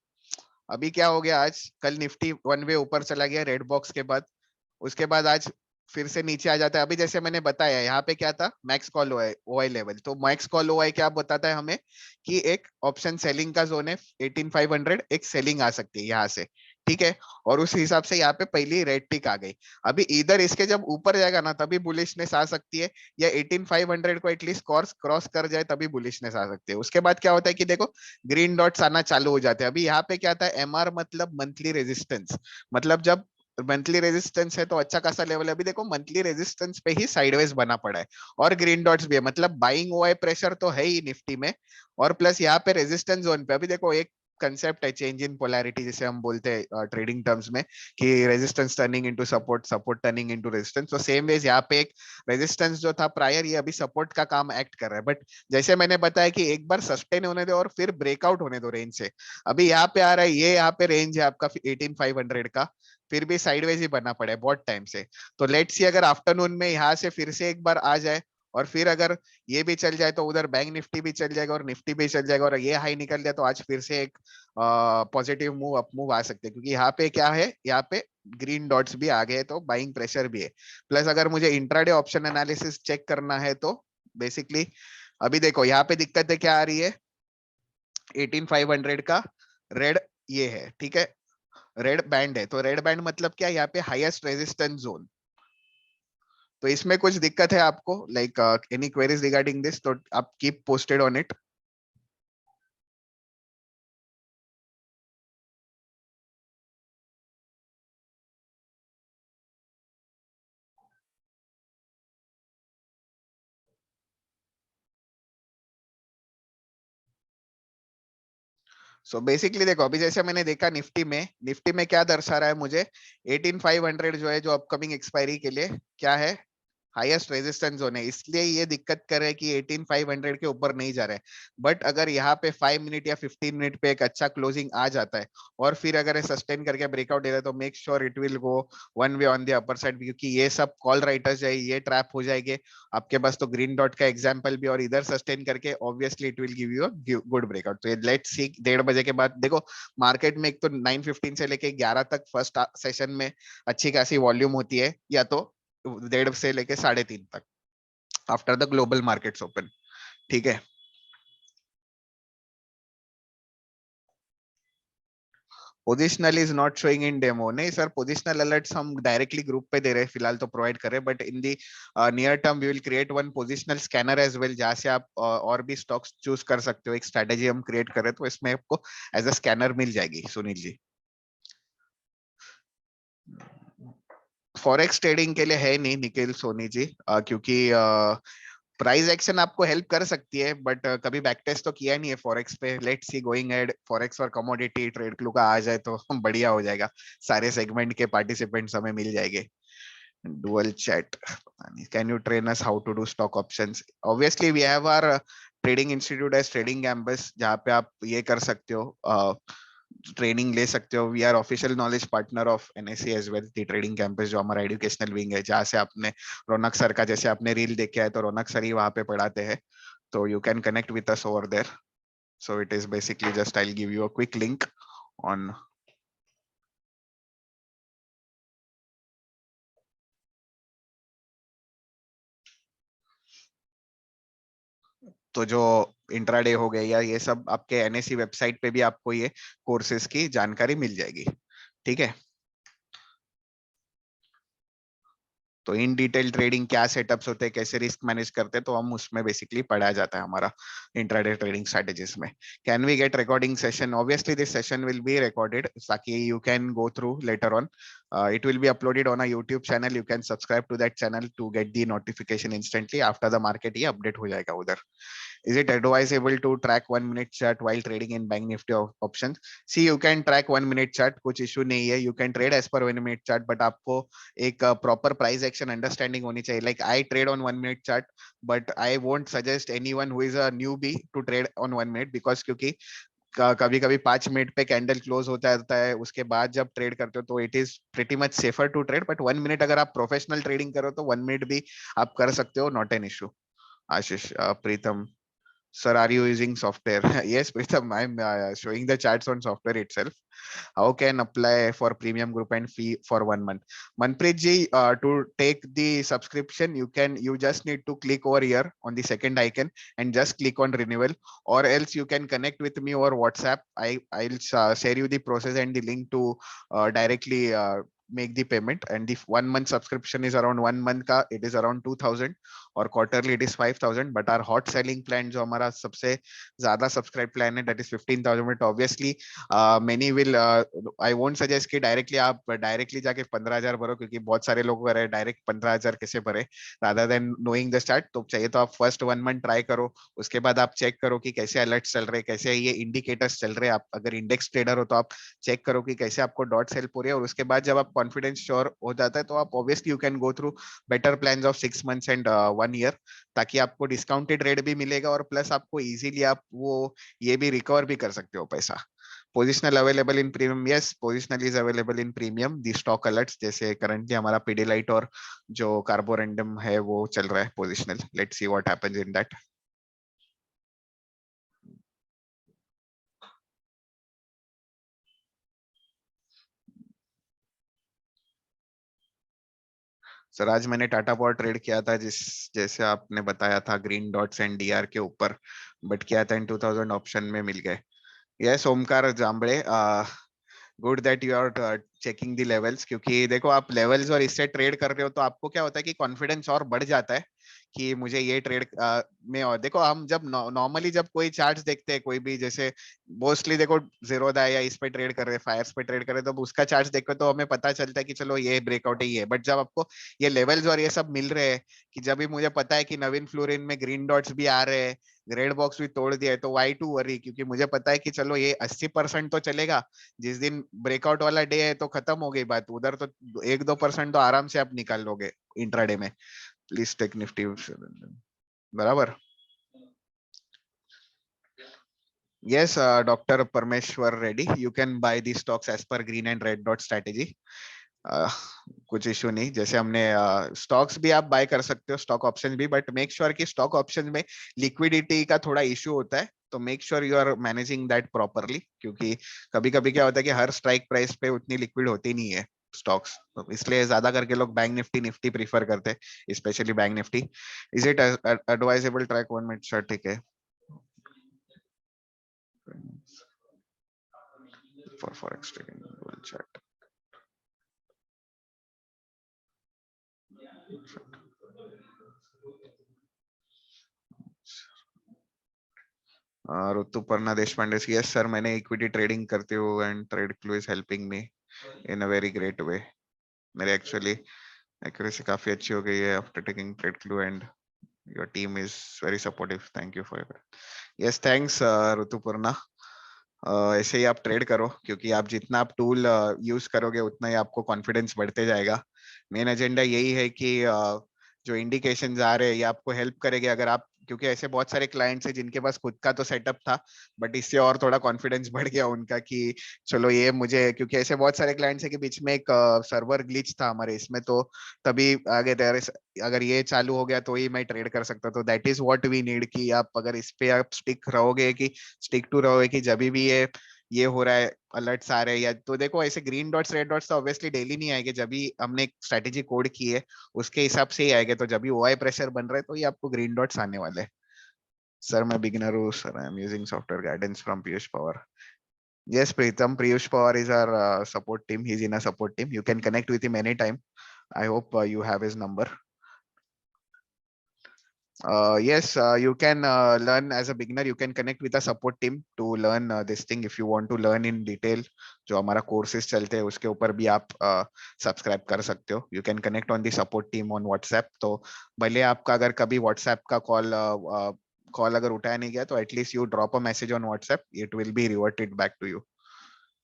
अभी क्या हो गया, आज कल निफ्टी वन वे ऊपर चला गया रेड बॉक्स के बाद, उसके बाद आज फिर से नीचे आ जाता है. अभी जैसे मैंने बताया यहाँ पे क्या था, मैक्स कॉल ओआई लेवल. तो मैक्स कॉल ओआई क्या बताता है हमें कि एक ऑप्शन सेलिंग का जोन है 18500, एक सेलिंग आ सकती है यहाँ से, ठीक है. और उस हिसाब से यहाँ पे पहली रेड टिक आ गई. अभी इधर इसके जब ऊपर जाएगा ना तभी बुलिशनेस आ सकती है, या 18500 को एटलीस्ट क्रॉस कर जाए तभी बुलिशनेस आ सकती है. उसके बाद क्या होता है कि देखो ग्रीन डॉट्स आना चालू हो जाते हैं. अभी यहाँ पे क्या था, एमआर मतलब मंथली रेजिस्टेंस, मतलब जब मंथली रेजिस्टेंस है तो अच्छा खासा लेवल है. अभी देखो मंथली रेजिस्टेंस पे ही साइडवेज बना पड़ा है और ग्रीन डॉट्स भी है, मतलब बाइंग ओआई प्रेशर तो है ही निफ्टी में. और प्लस यहाँ पे रेजिस्टेंस जोन पे अभी देखो एक कंसेप्ट है चेंज इन पोलैरिटी, जिसे हम बोलते हैं ट्रेडिंग टर्म्स में, कि resistance turning into support, support turning into resistance. तो सेम वेज यहाँ पे एक रेजिस्टेंस जो था प्रायर, ये अभी सपोर्ट का काम एक्ट कर रहा है. बट जैसे मैंने बताया कि एक बार सस्टेन होने दो और फिर ब्रेकआउट होने दो रेंज से. अभी यहाँ पे आ रहा है, ये यहाँ पे रेंज है आपका 18500 का, फिर भी साइडवेज ही बना पड़ा है बहुत टाइम से. तो लेट्स सी अगर आफ्टरनून में यहाँ से फिर से एक बार आ जाए और फिर अगर ये भी चल जाए तो उधर बैंक निफ्टी भी चल जाएगा और निफ्टी भी चल जाएगा, और ये हाई निकल जाए तो आज फिर से एक पॉजिटिव मूव, अप मूव आ सकते हैं. क्योंकि यहाँ पे क्या है, यहाँ पे ग्रीन डॉट्स भी आ गए तो बाइंग प्रेशर भी है. प्लस अगर मुझे इंट्राडे ऑप्शन एनालिसिस चेक करना है तो बेसिकली अभी देखो यहाँ पे दिक्कत है क्या आ रही है, 18500 का रेड ये है, ठीक है, रेड बैंड है. तो रेड बैंड मतलब क्या, यहाँ पे हाईएस्ट रेजिस्टेंस जोन. तो इसमें कुछ दिक्कत है आपको, like any queries regarding this, तो आप keep posted on it. So basically देखो अभी जैसे मैंने देखा निफ्टी में क्या दर्शा रहा है मुझे, 18500 जो है, जो अपकमिंग एक्सपायरी के लिए क्या है, हाईएस्ट रेजिस्टेंस जोन है. इसलिए ये दिक्कत कर रहे हैं कि 18500 के ऊपर नहीं जा रहा है. बट अगर यहाँ पे 5 मिनट या 15 मिनट पे एक अच्छा क्लोजिंग आ जाता है और फिर अगर सस्टेन करके ब्रेकआउट दे रहा है तो make sure it will go one way on the upper side, क्योंकि ये सब कॉल राइटर्स है, ये ट्रैप हो जाएंगे आपके पास. तो ग्रीन डॉट का एग्जांपल भी, और इधर सस्टेन करके obviously it will give you a good breakout. तो लेट्स सी 1:30 बजे के बाद देखो मार्केट में एक तो 9:15 से लेके 11 तक फर्स्ट सेशन में अच्छी खासी वॉल्यूम होती है, या तो 1:30 से लेके 3:30 तक after the global markets open, ठीक है. Positional is not showing in demo, नहीं सर, पोजिशनल अलर्ट्स हम डायरेक्टली ग्रुप पे दे रहे हैं फिलहाल, तो प्रोवाइड कर रहे हैं. But in the near term we will create one positional scanner as well, जहां से आप और भी स्टॉक्स चूज कर सकते हो. एक स्ट्रेटेजी हम क्रिएट कर रहे हैं, तो इसमें आपको एज अ स्कैनर मिल जाएगी. सुनील जी, फॉरेक्स ट्रेडिंग के लिए है नहीं निखिल सोनी जी, क्योंकि प्राइस एक्शन आपको हेल्प कर सकती है, बट कभी बैक टेस्ट तो किया नहीं है फॉरेक्स पे. Let's see going ahead, forex और कमोडिटी ट्रेड क्लू का आ जाए तो बढ़िया हो जाएगा, सारे सेगमेंट के पार्टिसिपेंट्स हमें मिल जाएंगे. Dual chat, can you train us how to do stock options. Obviously we have our trading institute as trading campus, जहाँ पे आप ये कर सकते हो, ट्रेनिंग ले सकते हो. We are official knowledge partner of NSC as well, the trading campus जो हमारा एजुकेशनल विंग है, जहाँ से आपने रौनक सर का, जैसे आपने रील देखे है तो रौनक सर ही वहाँ पे पढ़ाते हैं. तो you can connect with us over there. So it is basically just I will give you a quick link on तो जो इंट्राडे हो गए या ये सब आपके एनएससी वेबसाइट पे भी आपको ये कोर्सेज की जानकारी मिल जाएगी। ठीक है, तो इन डिटेल ट्रेडिंग क्या सेटअप्स होते हैं, कैसे रिस्क मैनेज करते हैं, तो हम उसमें बेसिकली पढ़ाया जाता है हमारा इंट्राडे ट्रेडिंग स्ट्रेटेजीज में। Can we get recording session? Obviously this session will be recorded ताकि you can go through later on. It will be uploaded on a YouTube channel. You can subscribe to that channel to get the notification instantly after the market ये update हो जाएगा उधर। Is it advisable to track 1 minute chart while trading in Bank Nifty options? See, you can track 1 minute chart, कुछ issue नहीं है. You can trade as per 1 minute chart, but आपको एक proper price action understanding होनी चाहिए. Like I trade on 1 minute chart, but I won't suggest anyone who is a newbie to trade on 1 minute because क्योंकि कभी कभी 5 minute पे candle close होता रहता है, उसके बाद जब ट्रेड करते हो तो it is pretty much safer to trade, but 1 minute अगर आप प्रोफेशनल ट्रेडिंग करो तो 1 मिनट भी आप कर सकते हो, not an issue. Ashish, Pritam, sir, are you using software? Yes, Pritham, I'm showing the charts on software itself. How can apply for premium group and fee for 1 month? Manpreet ji, to take the subscription, you just need to click over here on the second icon and just click on renewal, or else you can connect with me over WhatsApp. I'll share you the process and the link to directly make the payment. And the 1 month subscription is around 1 month का, it is around 2000, और quarterly it is 5000, but our hot selling plan जो हमारा सबसे ज्यादा subscribe plan है, that is 15000, but obviously many will I won't suggest कि directly आप directly जाके 15000 भरो, क्योंकि बहुत सारे लोग कह रहे हैं डायरेक्ट 15000 कैसे भरे, rather than knowing the start। तो चाहिए तो आप फर्स्ट 1 मंथ ट्राई करो, उसके बाद आप चेक करो कि कैसे अलर्ट चल रहे, कैसे ये इंडिकेटर्स चल रहे। आप अगर इंडेक्स ट्रेडर हो तो आप चेक करो कि कैसे आपको डॉट हेल्प हो रही है, और उसके बाद जब आप कॉन्फिडेंस श्योर हो जाता है तो आप obviously you can go through better plan of 6 months and 1 year, ताकि आपको डिस्काउंटेड रेट भी मिलेगा और प्लस आपको इजीली आप वो ये भी रिकवर भी कर सकते हो पैसा। Positional available in premium? Yes, positional is available in premium. The stock alerts, जैसे करंटली हमारा पीडीलाइट और जो कार्बोरेंडम है वो चल रहा है positional. Let's see what happens in that. Sir आज मैंने टाटा पावर ट्रेड किया था, जिस जैसे आपने बताया था ग्रीन डॉट्स एंड डीआर के ऊपर, बट किया था इन 2000 ऑप्शन में मिल गए। Yes Omkar Jambade, good that you are checking the levels, क्योंकि देखो आप लेवल्स और इससे ट्रेड कर रहे हो तो आपको क्या होता है कि कॉन्फिडेंस और बढ़ जाता है कि मुझे ये ट्रेड में। और देखो हम जब नॉर्मली जब कोई चार्ट्स देखते हैं, कोई भी जैसे मोस्टली देखो जीरोधा या इस पे ट्रेड कर रहे, फायर्स पे ट्रेड कर रहे, तो उसका चार्ट्स देखो तो हमें पता चलता है कि चलो ये ब्रेकआउट ही है। बट जब आपको ये लेवल्स और ये सब मिल रहे हैं, कि जब भी मुझे पता है कि नवीन फ्लोरिन में ग्रीन डॉट्स भी आ रहे हैं, रेड बॉक्स भी तोड़ दिया है, तो वाई टू वरी, क्योंकि मुझे पता है कि चलो ये 80% तो चलेगा, जिस दिन ब्रेकआउट वाला डे है तो खत्म हो गई बात, उधर तो 1-2% तो आराम से आप निकाल लोगे इंट्राडे में। प्लीज टेक निफ्टी बराबर। Yes, Dr. Parmeshwar Reddy, you can buy these stocks as per green and red dot strategy. कुछ इशू नहीं, जैसे हमने स्टॉक्स भी आप बाय कर सकते हो, स्टॉक ऑप्शन भी, बट मेक श्योर कि स्टॉक ऑप्शन में लिक्विडिटी का थोड़ा इशू होता है, तो make sure you are managing that properly, क्योंकि कभी कभी क्या होता है कि हर स्ट्राइक प्राइस पे उतनी लिक्विड होती नहीं है स्टॉक्स, तो इसलिए ज्यादा करके लोग बैंक निफ्टी निफ्टी प्रीफर करते हैं, specially bank Nifty. Is it advisable track 1 minute chart? ठीक है, for forex trading will chat। Rituparna Deshpande, yes sir, मैंने इक्विटी ट्रेडिंग करती हूँ and trade clue is helping me in a very great way. मेरे actually accuracy काफी अच्छी हो गई है after taking trade clue and your team is very supportive. Thank you for your. Yes thanks Rituparna. ऐसे ही आप ट्रेड करो, क्योंकि आप जितना आप टूल यूज करोगे उतना ही आपको कॉन्फिडेंस बढ़ते जाएगा। मेन एजेंडा यही है कि जो इंडिकेशंस आ रहे हैं ये आपको हेल्प करेंगे, अगर आप, क्योंकि ऐसे बहुत सारे क्लाइंट्स हैं जिनके पास खुद का तो सेटअप था, बट इससे और थोड़ा कॉन्फिडेंस बढ़ गया उनका कि चलो ये मुझे, क्योंकि ऐसे बहुत सारे क्लाइंट्स हैं कि बीच में एक सर्वर ग्लिच था हमारे इसमें, तो तभी आगे अगर ये चालू हो गया तो ही मैं ट्रेड कर सकता। तो that is what we need, कि आप अगर इस पे आप स्टिक रहोगे, कि स्टिक टू रहोगे, कि जब भी ये हो रहा है, अलर्ट्स आ रहे हैं, या तो देखो ऐसे ग्रीन डॉट्स रेड डॉट्स तो ऑब्वियसली डेली नहीं आएंगे, जब भी हमने एक स्ट्रेटेजी कोड की है उसके हिसाब से ही आएंगे, तो जब भी ओआई प्रेशर बन रहा है तो ये आपको ग्रीन डॉट्स आने वाले हैं। सर मैं बिगिनर हूँ sir, I am using software guidance from Piyush Pawar. Yes, Pritam, Piyush Pawar is our support team. He's in a support team. You can connect with him anytime. I hope you have his number. Yes, you can learn as a beginner. You can connect with a support team to learn this thing. If you want to learn in detail, जो हमारा courses चलते हैं उसके ऊपर भी आप subscribe कर सकते हो. You can connect on the support team on WhatsApp. तो भले आपका अगर कभी WhatsApp का कॉल अगर उठाया नहीं गया तो at least you drop a message on WhatsApp. It will be reverted back to you.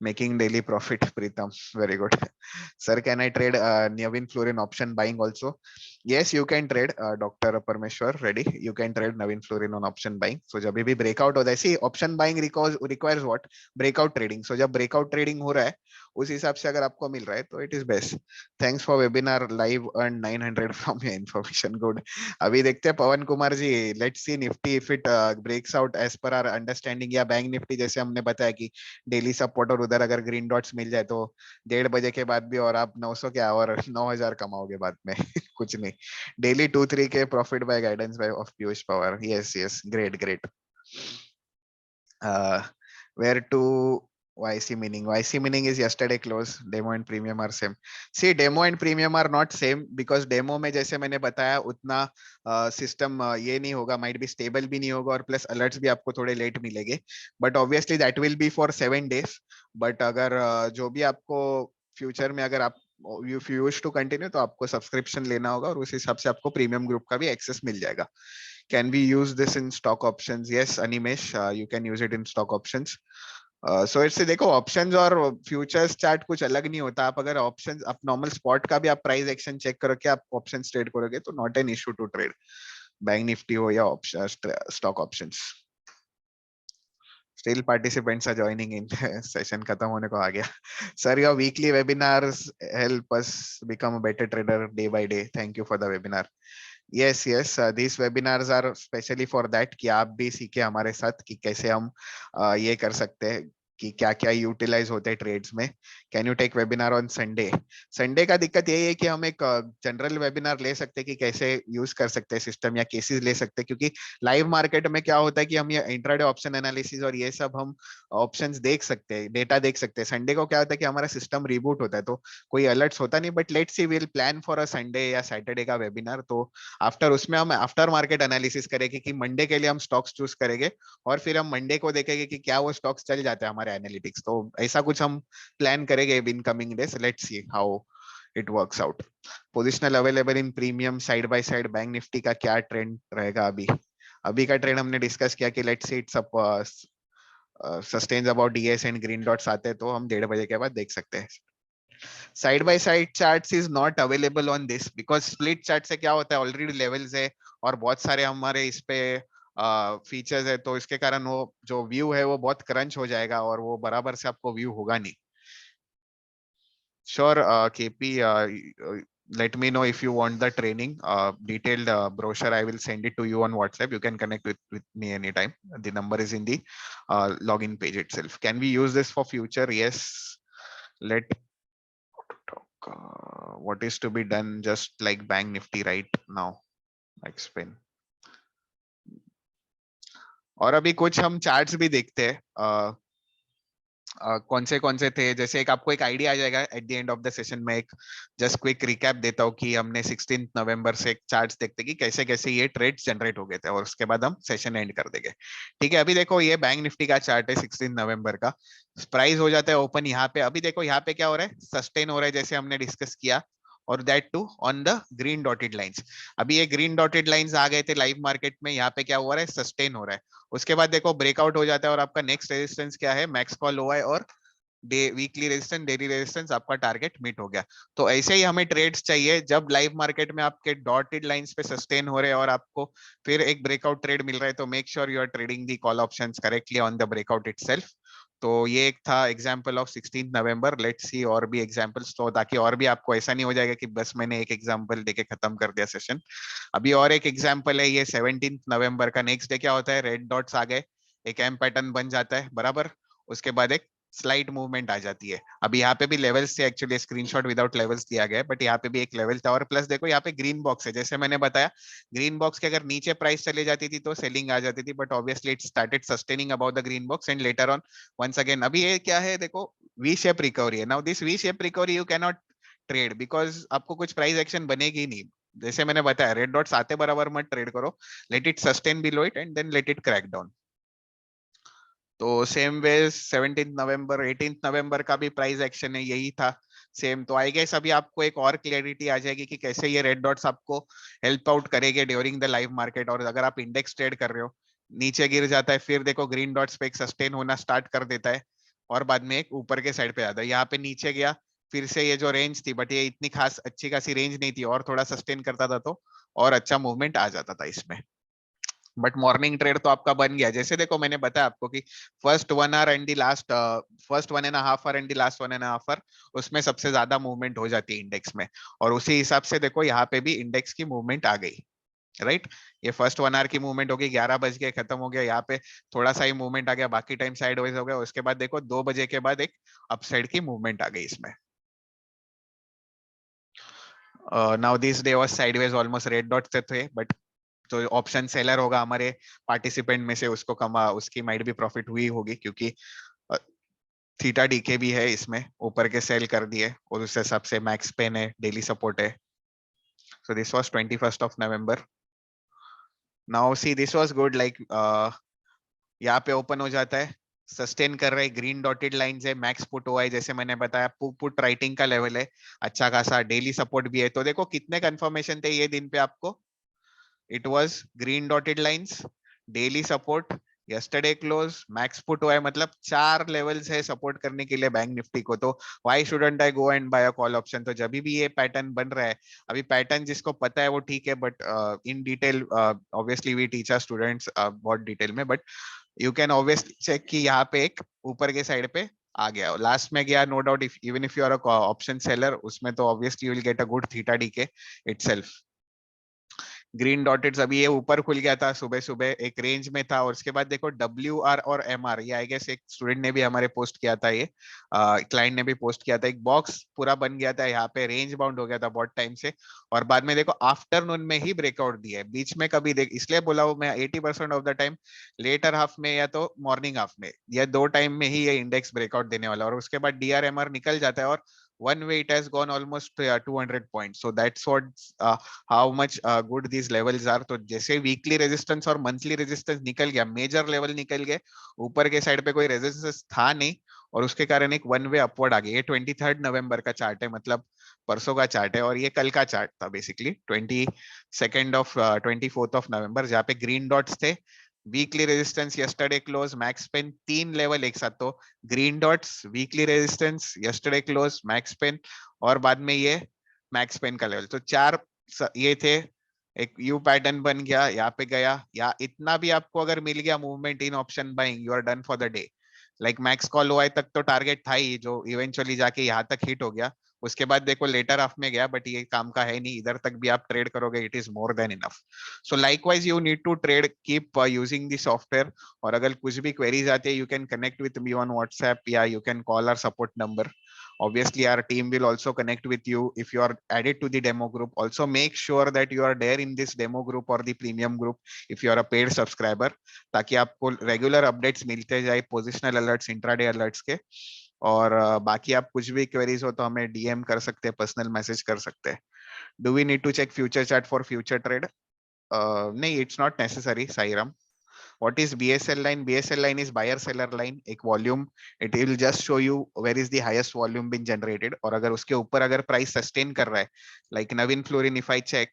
Making daily profit, Pritam. Very good. Sir, can I trade Navin Fluorine option buying also? Yes, you can trade, Dr. Parmeshwar. Ready? You can trade Navin Fluorine on option buying. So जब भी breakout होता है, see option buying requires what? Breakout trading. So जब breakout trading हो रहा है, उस हिसाब से अगर आपको मिल रहा है, तो it is best. Thanks for webinar live earn 900 from your information. Good. अभी देखते हैं पवन Kumar ji. Let's see Nifty if it breaks out as per our understanding या Bank Nifty जैसे हमने बताया कि डेली सपोर्ट और उधर अगर ग्रीन डॉट्स मिल जाए तो 1:30 के बाद भी और आप 900 क्या और 9000 कमाओगे बाद में. कुछ नहीं. डेली 2-3 के profit by guidance bye of Piyush Pawar. Yes yes, great great. Where to YC meaning? YC meaning is yesterday close. Demo and premium are same. See, demo and premium are not same because demo में जैसे मैंने बताया उतना system ये नहीं होगा, might be stable भी नहीं होगा और प्लस अलर्ट्स भी आपको थोड़े लेट मिलेंगे. But obviously that will be for 7 days. But अगर जो भी आपको फ्यूचर में अगर आप if you wish to continue तो आपको सब्सक्रिप्शन लेना होगा और उस हिसाब से आपको प्रीमियम ग्रुप का भी एक्सेस मिल जाएगा. Can we use this in stock options? Yes, Animesh, you can use it in stock options. सो इससे देखो ऑप्शंस और फ्यूचर्स चार्ट कुछ अलग नहीं होता. आप अगर ऑप्शंस आप नॉर्मल स्पॉट का भी आप प्राइस एक्शन चेक करके आप ऑप्शंस ट्रेड करोगे तो not an issue to trade bank Nifty हो या stock options. Still participants are joining in. Session खत्म होने को आ गया. Sir, your weekly webinars help us become a better trader day by day. Thank you for the webinar. Yes, yes. These webinars are specially for that कि आप भी सीखे हमारे साथ कि कैसे हम ये कर सकते हैं कि क्या क्या यूटिलाइज होते हैं ट्रेड्स में. Can you take webinar on Sunday? Sunday का दिक्कत यही है कि हम एक जनरल वेबिनार ले सकते हैं कि कैसे यूज कर सकते हैं सिस्टम या केसेस ले सकते हैं, क्योंकि लाइव मार्केट में क्या होता है कि हम ये इंट्राडे ऑप्शन एनालिसिस और ये सब हम ऑप्शंस देख सकते हैं, डेटा देख सकते हैं. संडे को क्या होता है कि हमारा सिस्टम रिबूट होता है तो कोई अलर्ट्स होता नहीं. But let's see, will plan for a Sunday या सैटरडे का वेबिनार. तो आफ्टर उसमें हम आफ्टर मार्केट एनालिसिस करेंगे कि मंडे के लिए हम स्टॉक्स चूज करेंगे और फिर हम मंडे को देखेंगे कि क्या वो स्टॉक्स चल जाते हैं हमारे एनालिटिक्स. तो ऐसा कुछ हम प्लान करेंगे in coming days. Let's see how it works out. Positional available in premium side by side bank Nifty का क्या ट्रेंड रहेगा? अभी का ट्रेंड हमने डिस्कस किया कि let's see it's up sustains about DS and green dots आते हैं तो हम 1:30 के बाद देख सकते हैं. Side by side charts is not available on this because split chart से क्या होता है, ऑलरेडी लेवल्स है और बहुत सारे हमारे इस पे फीचर्स है, तो इसके कारण वो जो व्यू है वो बहुत क्रंच हो जाएगा और वो बराबर से आपको व्यू होगा नहीं. Sure KP, let me know if you want the training detailed brochure. I will send it to you on WhatsApp. You can connect with me anytime. The number is in the login page itself. Can we use this for future? Yes. Let talk. What is to be done just like bank nifty right now? Explain. और अभी कुछ हम charts भी देखते हैं कौन से थे. जैसे एक आपको एक आइडिया आ जाएगा at the end of the session में. एक जस्ट क्विक रिकैप देता हूँ कि हमने 16 नवंबर से एक चार्ट्स देखते कि कैसे कैसे ये ट्रेड्स जनरेट हो गए थे और उसके बाद हम सेशन एंड कर देंगे. ठीक है, अभी देखो ये बैंक निफ्टी का चार्ट है 16 नवंबर का. प्राइस हो जाता है ओपन यहाँ पे. अभी देखो यहाँ पे क्या हो रहा है, सस्टेन हो रहा है जैसे हमने डिस्कस किया और that too on the green dotted lines. अभी ये ग्रीन डॉटेड लाइंस आ गए थे लाइव मार्केट में. यहाँ पे क्या हो रहा है, सस्टेन हो रहा है. उसके बाद देखो ब्रेकआउट हो जाता है और आपका नेक्स्ट रेजिस्टेंस क्या है, मैक्स कॉल लो है और day weekly resistance daily resistance आपका टारगेट मीट हो गया. तो ऐसे ही हमें ट्रेड्स चाहिए जब लाइव मार्केट में आपके डॉटेड लाइंस पे सस्टेन हो रहे हैं और आपको फिर एक ब्रेकआउट ट्रेड मिल रहा है तो make sure you are trading the call options correctly on the breakout itself. तो ये एक था एग्जांपल ऑफ 16 नवंबर. लेट्स सी और भी एग्जांपल्स, तो ताकि और भी आपको ऐसा नहीं हो जाएगा कि बस मैंने एक एग्जांपल देके खत्म कर दिया सेशन. अभी और एक एग्जांपल है ये 17 नवंबर का. नेक्स्ट डे क्या होता है, रेड डॉट्स आ गए, एक एम पैटर्न बन जाता है बराबर. उसके बाद एक स्लाइट मूवमेंट आ जाती है। अभी यहाँ पे भी लेवल्स थे, एक्चुअली स्क्रीनशॉट विदाउट लेवल्स दिया गया है, बट यहाँ पे भी एक लेवल था। और प्लस देखो यहाँ पे ग्रीन बॉक्स है, जैसे मैंने बताया ग्रीन बॉक्स के अगर नीचे प्राइस चली जाती थी तो सेलिंग आ जाती थी, but obviously it started sustaining about the green box and later on once again. अभी ये क्या है देखो, वी शेप रिकवरी है। Now this V shape recovery you can not trade, because आपको कुछ प्राइस एक्शन बनेगी नहीं। जैसे मैंने बताया रेड डॉट्स आते बराबर मत ट्रेड करो, let it sustain below it and then let it crack down. So same way 17 नवंबर 18 नवंबर का भी प्राइस एक्शन है, यही था सेम। तो आई गेस अभी आपको एक और क्लैरिटी आ जाएगी कि कैसे ये रेड डॉट्स आपको हेल्प आउट करेंगे ड्यूरिंग द लाइव मार्केट। और अगर आप इंडेक्स ट्रेड कर रहे हो, नीचे गिर जाता है, फिर देखो ग्रीन डॉट्स पे एक सस्टेन होना स्टार्ट कर देता है और बाद में एक ऊपर के साइड पे आता है। यहाँ पे नीचे गया, फिर से ये जो रेंज थी, बट ये इतनी खास अच्छी खासी रेंज नहीं थी, और थोड़ा सस्टेन करता था तो और अच्छा मूवमेंट आ जाता था इसमें। बट मॉर्निंग ट्रेड तो आपका बन गया। जैसे देखो मैंने बताया आपको कि first 1 hour and the last first 1.5 hour and the last 1.5 hour, उसमें सबसे ज्यादा मूवमेंट हो जाती है इंडेक्स में। और उसी हिसाब से देखो यहाँ पे भी इंडेक्स की मूवमेंट आ गई, राइट। ये फर्स्ट 1 आवर की मूवमेंट होगी, 11 बज के खत्म हो गया, यहाँ पे थोड़ा सा ही मूवमेंट आ गया, बाकी टाइम साइडवेज हो गया। उसके बाद देखो 2 बजे के बाद एक अपसाइड की मूवमेंट आ गई इसमें। Now this day was sideways almost red dot थे, बट तो ऑप्शन सेलर होगा हमारे पार्टिसिपेंट में से, उसको कमा उसकी माइट भी प्रॉफिट हुई होगी, क्योंकि थीटा डीके भी है इसमें, ऊपर के सेल कर दिए और उस हिसाब से मैक्स पेन है, डेली सपोर्ट है। So this was 21st of November. Now see this was good, like यहाँ पे ओपन हो जाता है, सस्टेन कर रहे, ग्रीन डॉटेड लाइन है, मैक्स पुट हुआ है, जैसे मैंने बताया पुट राइटिंग का लेवल है अच्छा खासा, डेली सपोर्ट भी है। तो देखो कितने कंफर्मेशन थे ये दिन पे आपको, it was green dotted lines, daily support, yesterday close, max put हुआ है, मतलब 4 लेवल्स है सपोर्ट करने के लिए बैंक निफ्टी को। तो why shouldn't I go and buy a call option? तो जब भी ये पैटर्न बन रहा है, अभी पैटर्न जिसको पता है वो ठीक है, but in detail obviously we teach our students बहुत डिटेल में, but you can obviously check कि यहाँ पे एक ऊपर के साइड पे आ गया, लास्ट में गया, no doubt. If even if you are a option seller, उसमें तो obviously you will get a good theta decay itself. Green dotted अभी ये ऊपर खुल गया था सुबह सुबह, एक रेंज में था, और उसके बाद देखो डब्ल्यू आर और एम आर, ये आई गेस एक स्टूडेंट ने भी हमारे पोस्ट किया था, ये क्लाइंट ने भी पोस्ट किया था, एक बॉक्स पूरा बन गया था यहाँ पे, रेंज बाउंड हो गया था बहुत टाइम से, और बाद में देखो आफ्टरनून में ही ब्रेकआउट दिया है, बीच में कभी देख, इसलिए बोला हूँ मैं 80% of the time later half में या तो मॉर्निंग हाफ में, या दो टाइम में ही ये इंडेक्स ब्रेकआउट देने वाला, और उसके बाद डीआरएमआर निकल जाता है, और one way it has gone almost 200 points, so that's what how much good these levels are। तो जैसे वीकली रेजिस्टेंस और मंथली रेजिस्टेंस निकल गया, मेजर लेवल निकल गए, ऊपर के साइड पे कोई रेजिस्टेंस था नहीं, और उसके कारण एक वन वे अपवर्ड आ गया। ये 23 नवंबर का चार्ट है, मतलब परसों का चार्ट है, और ये कल का चार्ट था बेसिकली 24th of नवंबर, जहाँ पे ग्रीन डॉट्स थे, weekly resistance, yesterday close, max pain, 3 level एक साथ। तो green dots, weekly resistance, yesterday close, max pain, और बाद में ये मैक्स पेन का लेवल, तो 4 ये थे। एक यू पैटर्न बन गया, यहाँ पे गया, या इतना भी आपको अगर मिल गया movement in option buying, you are done for the day. Like max call हुआ तक तो टारगेट था ही, जो इवेंचुअली जाके यहाँ तक हिट हो गया, उसके बाद देखो लेटर हाफ में गया, बट ये काम का है नहीं, इधर तक भी आप ट्रेड करोगे, it is more than enough. So likewise you need to trade, keep using the software, और अगर कुछ भी क्वेरीज आती है, you can connect with me on WhatsApp, या you can call our support number. Obviously our team will also connect with you if you are added to the demo group. Also make sure that you are there in this demo group or the premium group if you are a paid subscriber, ताकि आपको regular updates मिलते जाए, positional alerts, intraday alerts के। और बाकी आप कुछ भी क्वेरीज हो तो हमें डीएम कर सकते हैं, पर्सनल मैसेज कर सकते हैं। Do we need to check future chart for future trade? नहीं, it's not necessary Sairam. What is BSL line? BSL line is buyer seller line, एक volume, it will just show you where is the highest volume been generated, और अगर उसके ऊपर अगर price sustain कर रहा है, like Navin Fluorine, if I check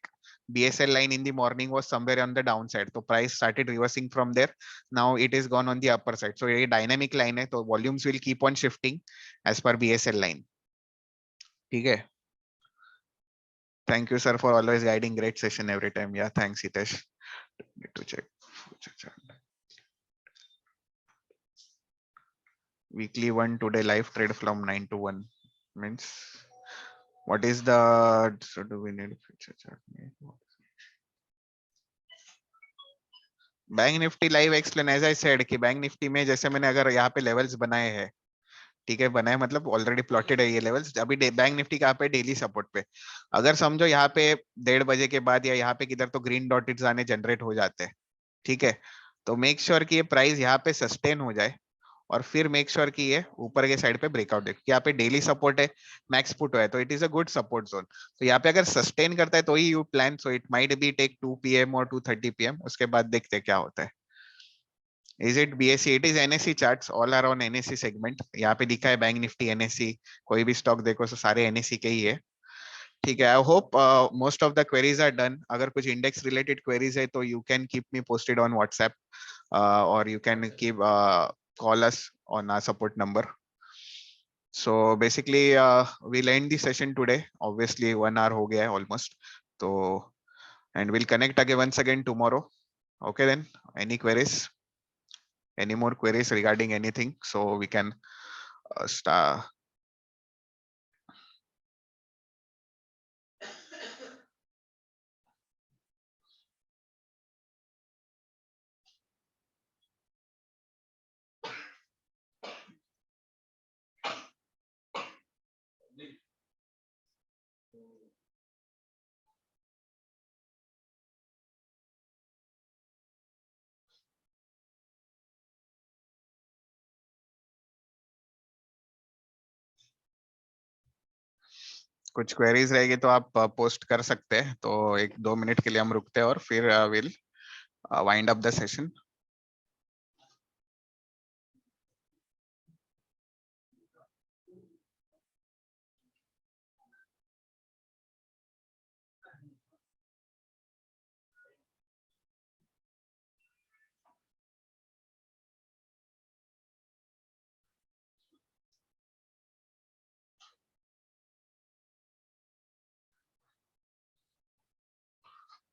BSL line in the morning was somewhere on the downside, तो price started reversing from there, now it is gone on the upper side, so ये dynamic line है, तो volumes will keep on shifting as per BSL line। ठीक है, thank you sir for always guiding, great session every time, yeah thanks Hitesh। Need to check future chart, weekly one today live trade from 9 to 1 means what is the, so do we need future chart? Bank Nifty live explain, as I said कि bank Nifty में जैसे मैंने अगर यहाँ पे levels बनाए हैं, ठीक है, बना है मतलब ऑलरेडी प्लॉटेड है ये लेवल्स। अभी बैंक निफ्टी कहाँ पे, डेली सपोर्ट पे। अगर समझो यहाँ पे 1:30 बजे के बाद या यहाँ पे किधर तो ग्रीन डॉटेड आने जनरेट हो जाते हैं, ठीक है, तो मेक श्योर कि ये प्राइस यहाँ पे सस्टेन हो जाए, और फिर मेक श्योर कि ये ऊपर के साइड पे ब्रेकआउट दे। यहाँ पे डेली सपोर्ट है, मैक्स पुट है, तो it is a good support zone. तो यहाँ पे अगर सस्टेन करता है तो ही you plan, so it might be take 2 PM और 2:30 PM, उसके बाद देखते हैं क्या होता है। Is it BSE? It is NSE charts, all are on NSE segment. यहाँ पे दिखा है बैंक निफ्टी NSE, कोई भी स्टॉक देखो तो सारे NSE के ही है। ठीक है, I hope most of the queries are done. अगर कुछ इंडेक्स रिलेटेड क्वेरीज है तो you can keep me posted on WhatsApp, और you can keep call us on our support number. So basically we'll end the session today. Obviously 1 hour हो गया है almost. तो and we'll connect again once again tomorrow. Okay then. Any queries? Any more queries regarding anything? So we can start. कुछ queries रहेगी तो आप post कर सकते हैं, तो 1-2 मिनट के लिए हम रुकते हैं और फिर will wind up the session.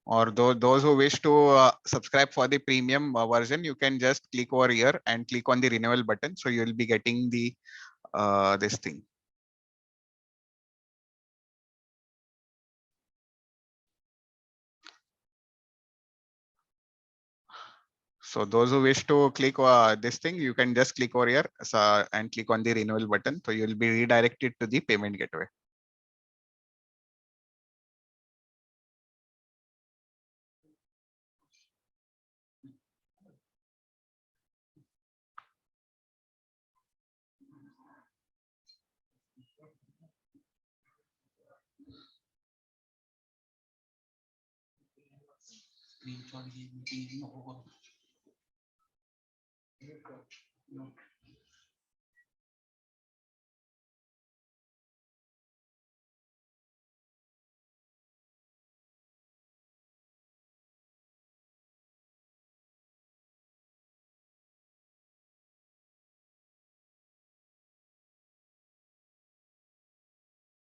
Or those who wish to subscribe for the premium version, you can just click over here and click on the renewal button, so you will be getting the this thing. So those who wish to click this thing, you can just click over here, and click on the renewal button, so you will be redirected to the payment gateway. Screenshot